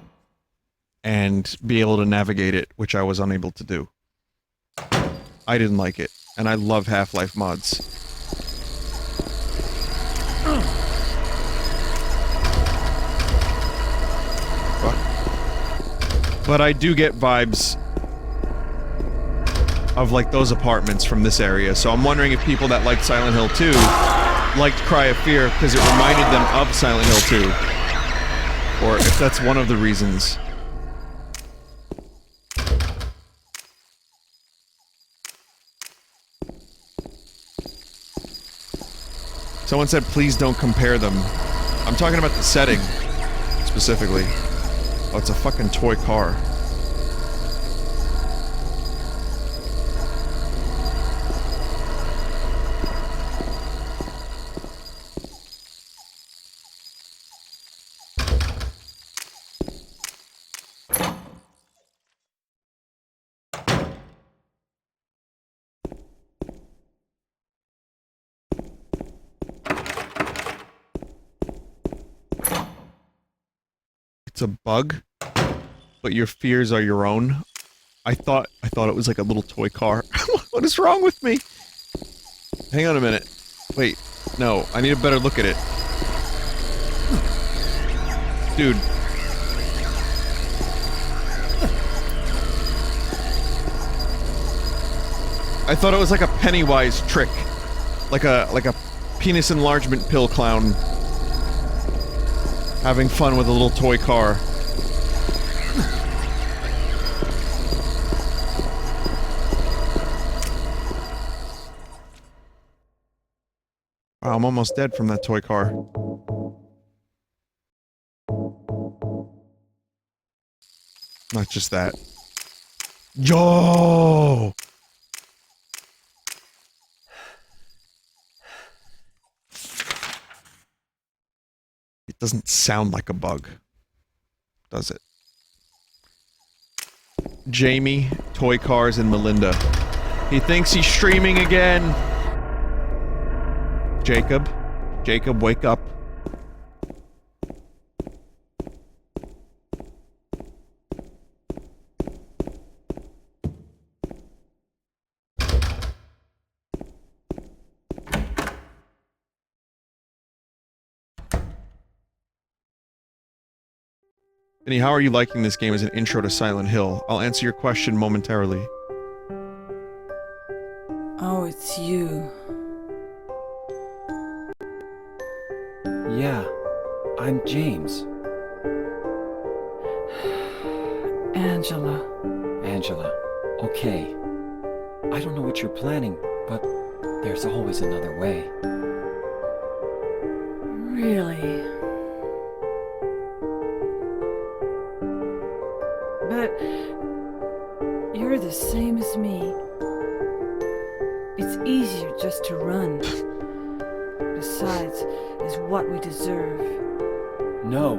And be able to navigate it, which I was unable to do. I didn't like it. And I love Half-Life mods. But I do get vibes of like those apartments from this area, so I'm wondering if people that liked Silent Hill 2 liked Cry of Fear because it reminded them of Silent Hill 2. Or if that's one of the reasons. Someone said please don't compare them. I'm talking about the setting, specifically. Oh, it's a fucking toy car. it's a bug, but your fears are your own. I thought it was like a little toy car. What is wrong with me? Hang on a minute. Wait, no, I need a better look at it. Dude. I thought it was like a Pennywise trick. Like a penis enlargement pill clown. Having fun with a little toy car. Wow, I'm almost dead from that toy car. Not just that. Yo! It doesn't sound like a bug, does it? Jamie, Toy Cars, and Melinda. He thinks he's streaming again! Jacob. Jacob, wake up. Vinny, how are you liking this game as an intro to Silent Hill? I'll answer your question momentarily. Oh, it's you. Yeah, I'm James. Angela. Angela, okay. I don't know what you're planning, but there's always another way. Really? But you're the same as me. It's easier just to run. Besides, is what we deserve. No,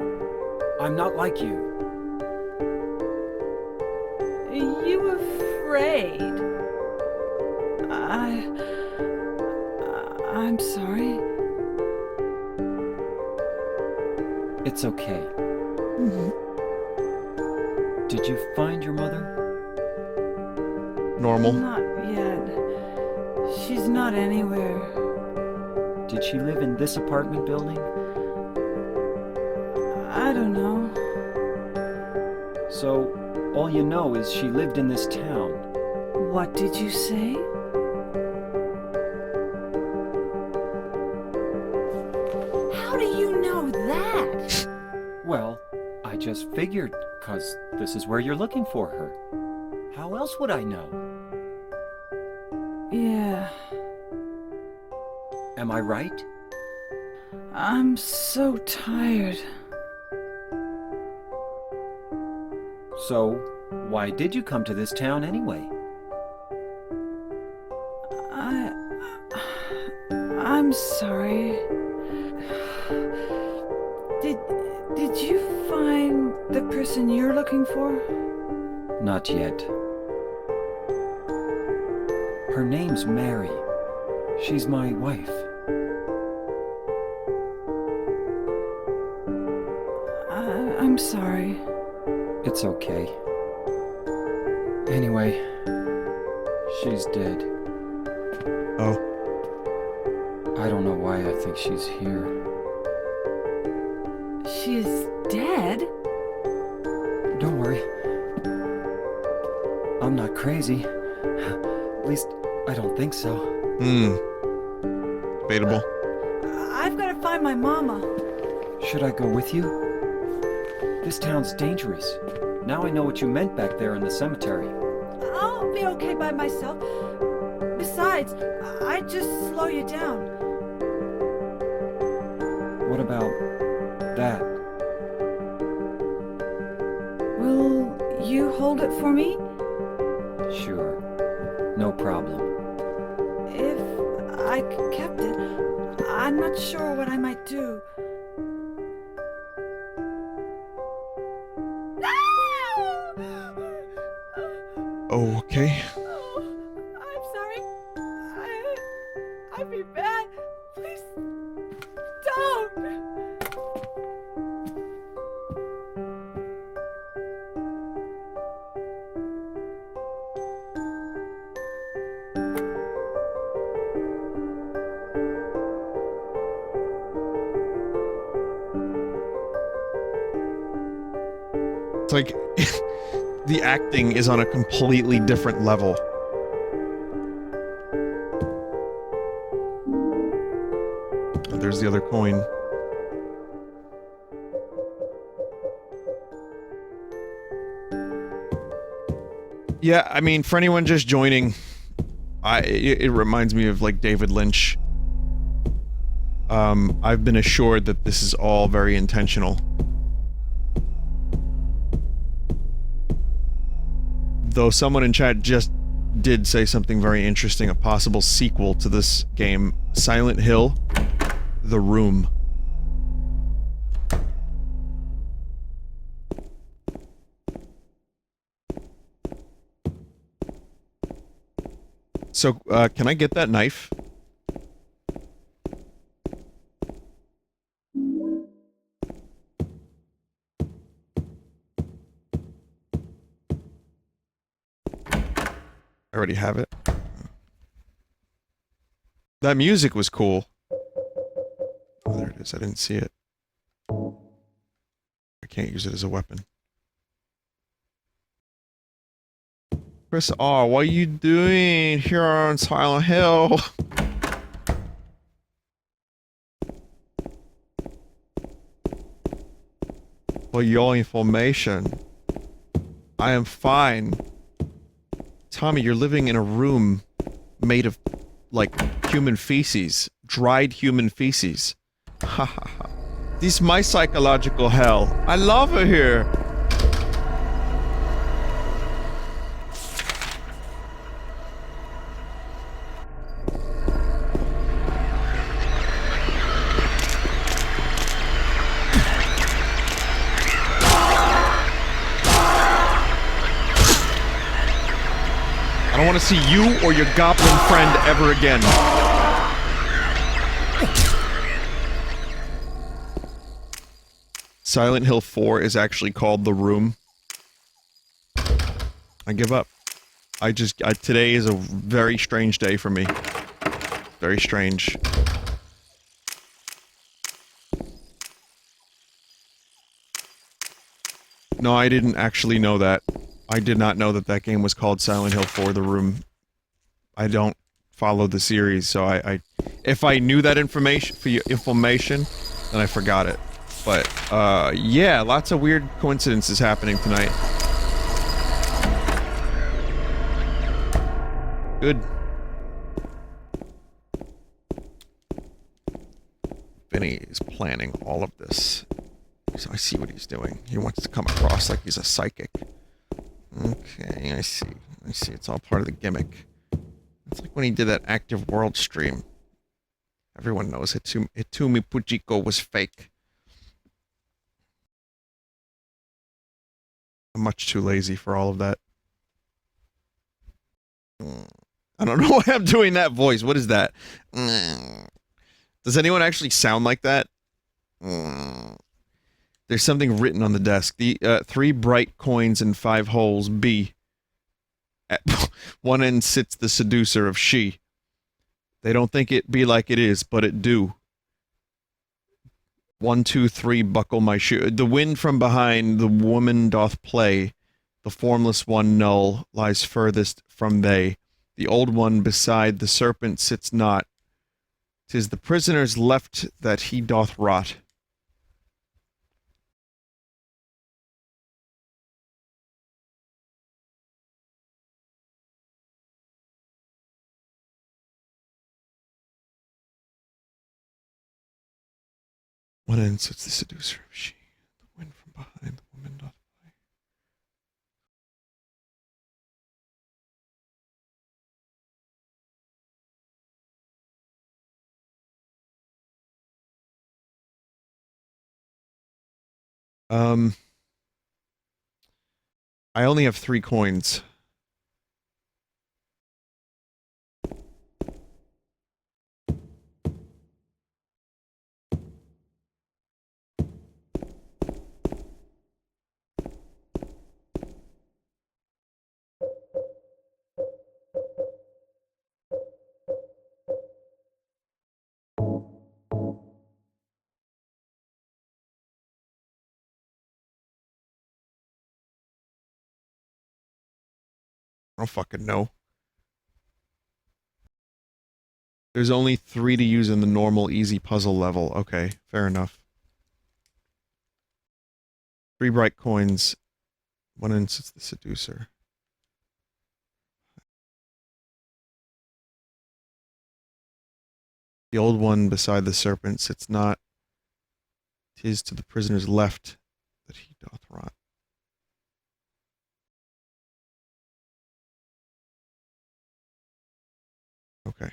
I'm not like you. Are you afraid? I'm sorry. It's okay. Did you find your mother? Normal. Not yet. She's not anywhere. Did she live in this apartment building? I don't know. So, all you know is she lived in this town. What did you say? How do you know that? Well, I just figured, 'cause this is where you're looking for her. How else would I know? Yeah, Am I right? I'm so tired. So, why did you come to this town anyway? I'm sorry. Did you find the person you're looking for? Not yet. Her name's Mary. She's my wife. I'm sorry. It's okay. Anyway, she's dead. Oh. I don't know why I think she's here. She's dead? Don't worry. I'm not crazy. At least, I don't think so. Debatable. I've got to find my mama. Should I go with you? This town's dangerous. Now I know what you meant back there in the cemetery. I'll be okay by myself. Besides, I'd just slow you down. What about that? Will you hold it for me? Sure. No problem. If I kept it, I'm not sure what I might do. Oh, okay. Oh, I'm sorry. I feel bad. Please don't. It's like the acting is on a completely different level. And there's the other coin. Yeah, I mean, for anyone just joining, it reminds me of, like, David Lynch. I've been assured that this is all very intentional. Though someone in chat just did say something very interesting, a possible sequel to this game, Silent Hill, The Room. So, can I get that knife? I already have it. That music was cool. Oh, there it is. I didn't see it. I can't use it as a weapon. Chris R, what are you doing here on Silent Hill? For your information, I am fine. Tommy, you're living in a room made of, like, human feces. Dried human feces. Ha ha ha. This is my psychological hell. I love it here. I don't want to see you or your goblin friend ever again. Silent Hill 4 is actually called The Room. I give up. Today is a very strange day for me. Very strange. No, I didn't actually know that. I did not know that that game was called Silent Hill 4 The Room. I don't follow the series, so if I knew that information, then I forgot it. But, yeah, lots of weird coincidences happening tonight. Good. Vinny is planning all of this. So I see what he's doing. He wants to come across like he's a psychic. Okay, I see. I see. It's all part of the gimmick. It's like when he did that active world stream. Everyone knows Hitumi Pujiko was fake. I'm much too lazy for all of that. I don't know why I'm doing that voice. What is that? Does anyone actually sound like that? There's something written on the desk. The 3 bright coins and 5 holes. B. At one end sits the seducer of she. They don't think it be like it is, but it do. 1, 2, 3, buckle my shoe. The wind from behind, the woman doth play. The formless one null lies furthest from they. The old one beside the serpent sits not. 'Tis the prisoner's left that he doth rot. One end sits the seducer of she. The wind from behind, the woman doth play. I only have 3 coins. I don't fucking know. There's only 3 to use in the normal easy puzzle level. Okay, fair enough. 3 bright coins. 1 instance the seducer. The old one beside the serpent sits not. 'Tis to the prisoner's left that he doth rot. Okay.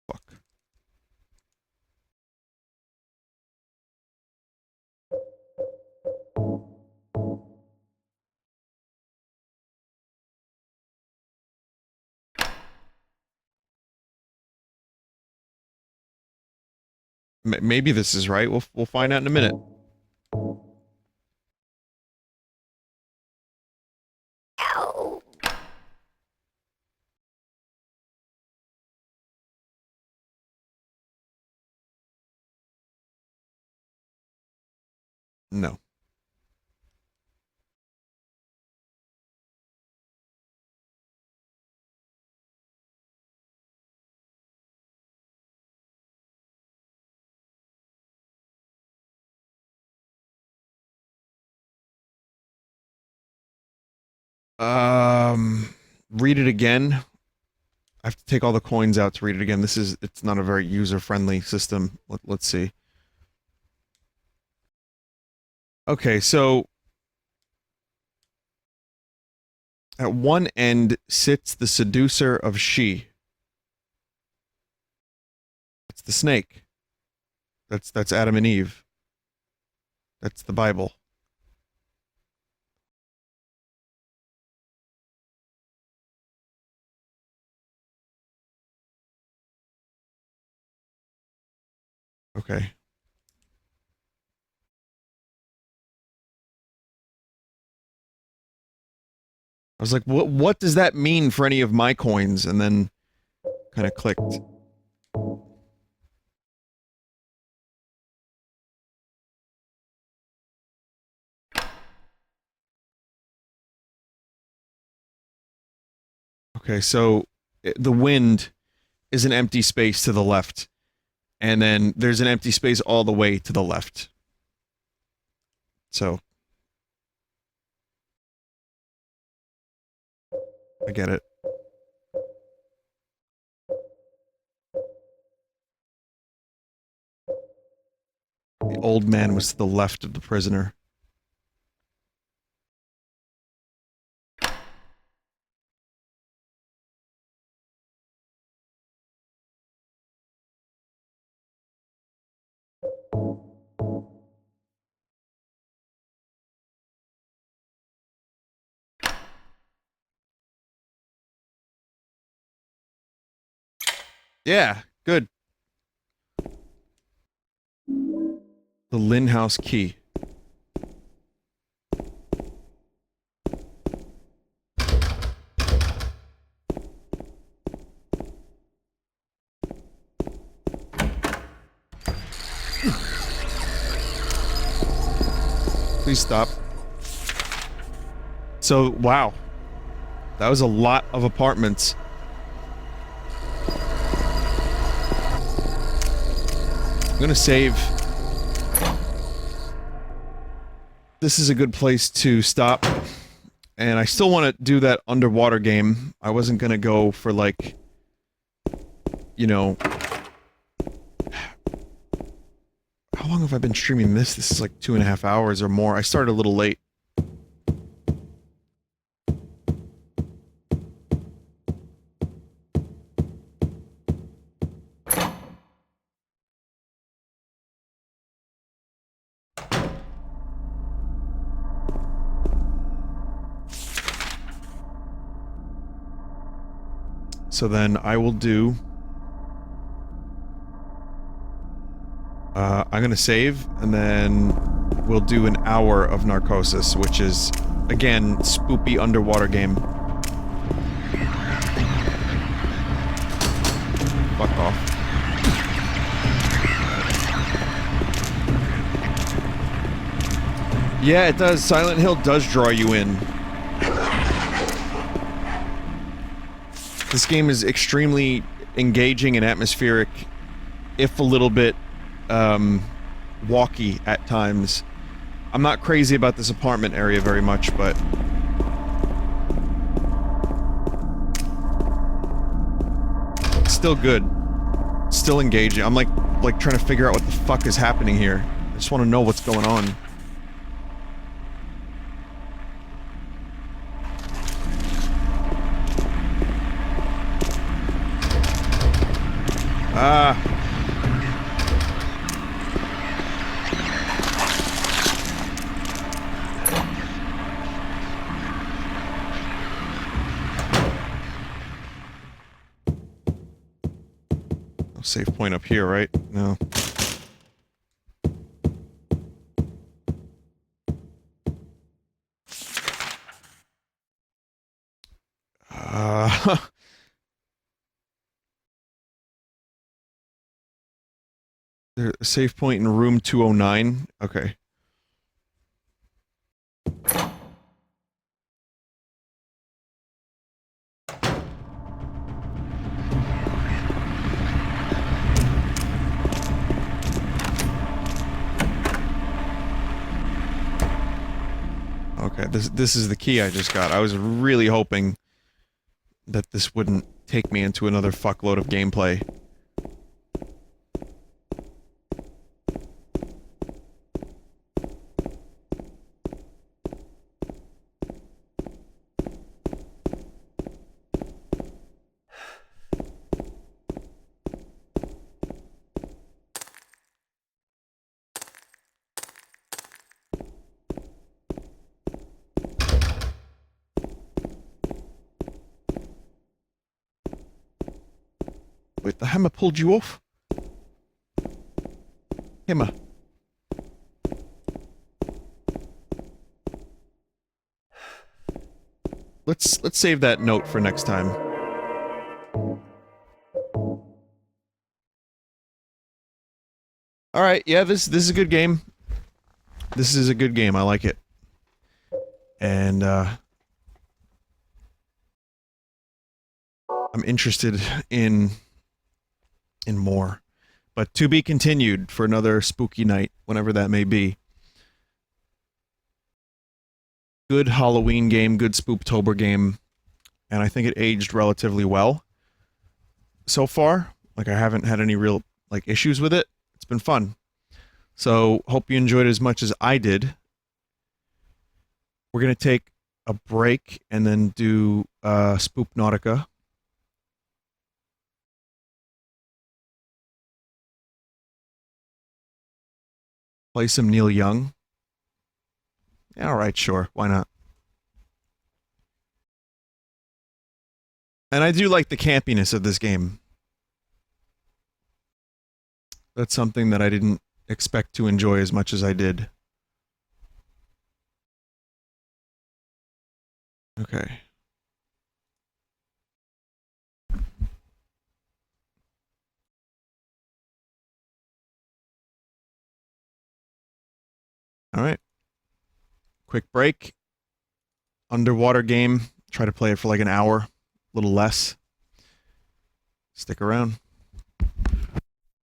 Fuck. Maybe this is right. We'll find out in a minute. No. Read it again. I have to take all the coins out to read it again. It's not a very user-friendly system. Let's see. Okay, so at one end sits the seducer of she. That's the snake. That's Adam and Eve. That's the Bible. Okay. I was like, what does that mean for any of my coins? And then kind of clicked. Okay, so the wind is an empty space to the left. And then there's an empty space all the way to the left. So I get it. The old man was to the left of the prisoner. Yeah, good. The Lynn House key. Please stop. So, wow. That was a lot of apartments. I'm gonna save. This is a good place to stop. And I still want to do that underwater game. I wasn't gonna go for, like, you know... How long have I been streaming this? This is like 2.5 hours or more. I started a little late. So then I will do I'm gonna save, and then we'll do an hour of Narcosis, which is, again, spoopy underwater game. Fuck off. Yeah, it does. Silent Hill does draw you in. This game is extremely engaging and atmospheric, if a little bit, walky at times. I'm not crazy about this apartment area very much, but... it's still good. Still engaging. I'm like trying to figure out what the fuck is happening here. I just want to know what's going on. Ah. No save point up here, right? No. There's a save point in room 209. Okay. Okay, this is the key I just got. I was really hoping that this wouldn't take me into another fuckload of gameplay. Wait, the hammer pulled you off? Hammer. Let's save that note for next time. Alright, yeah, this is a good game. This is a good game, I like it. And, I'm interested in more. But to be continued for another spooky night, whenever that may be. Good Halloween game, good Spooktober game, and I think it aged relatively well so far. Like, I haven't had any real, like, issues with it. It's been fun. So, hope you enjoyed it as much as I did. We're gonna take a break and then do, Spooknautica. Play some Neil Young. Yeah, alright, sure. Why not? And I do like the campiness of this game. That's something that I didn't expect to enjoy as much as I did. Okay. Alright. Quick break. Underwater game. Try to play it for like an hour. A little less. Stick around.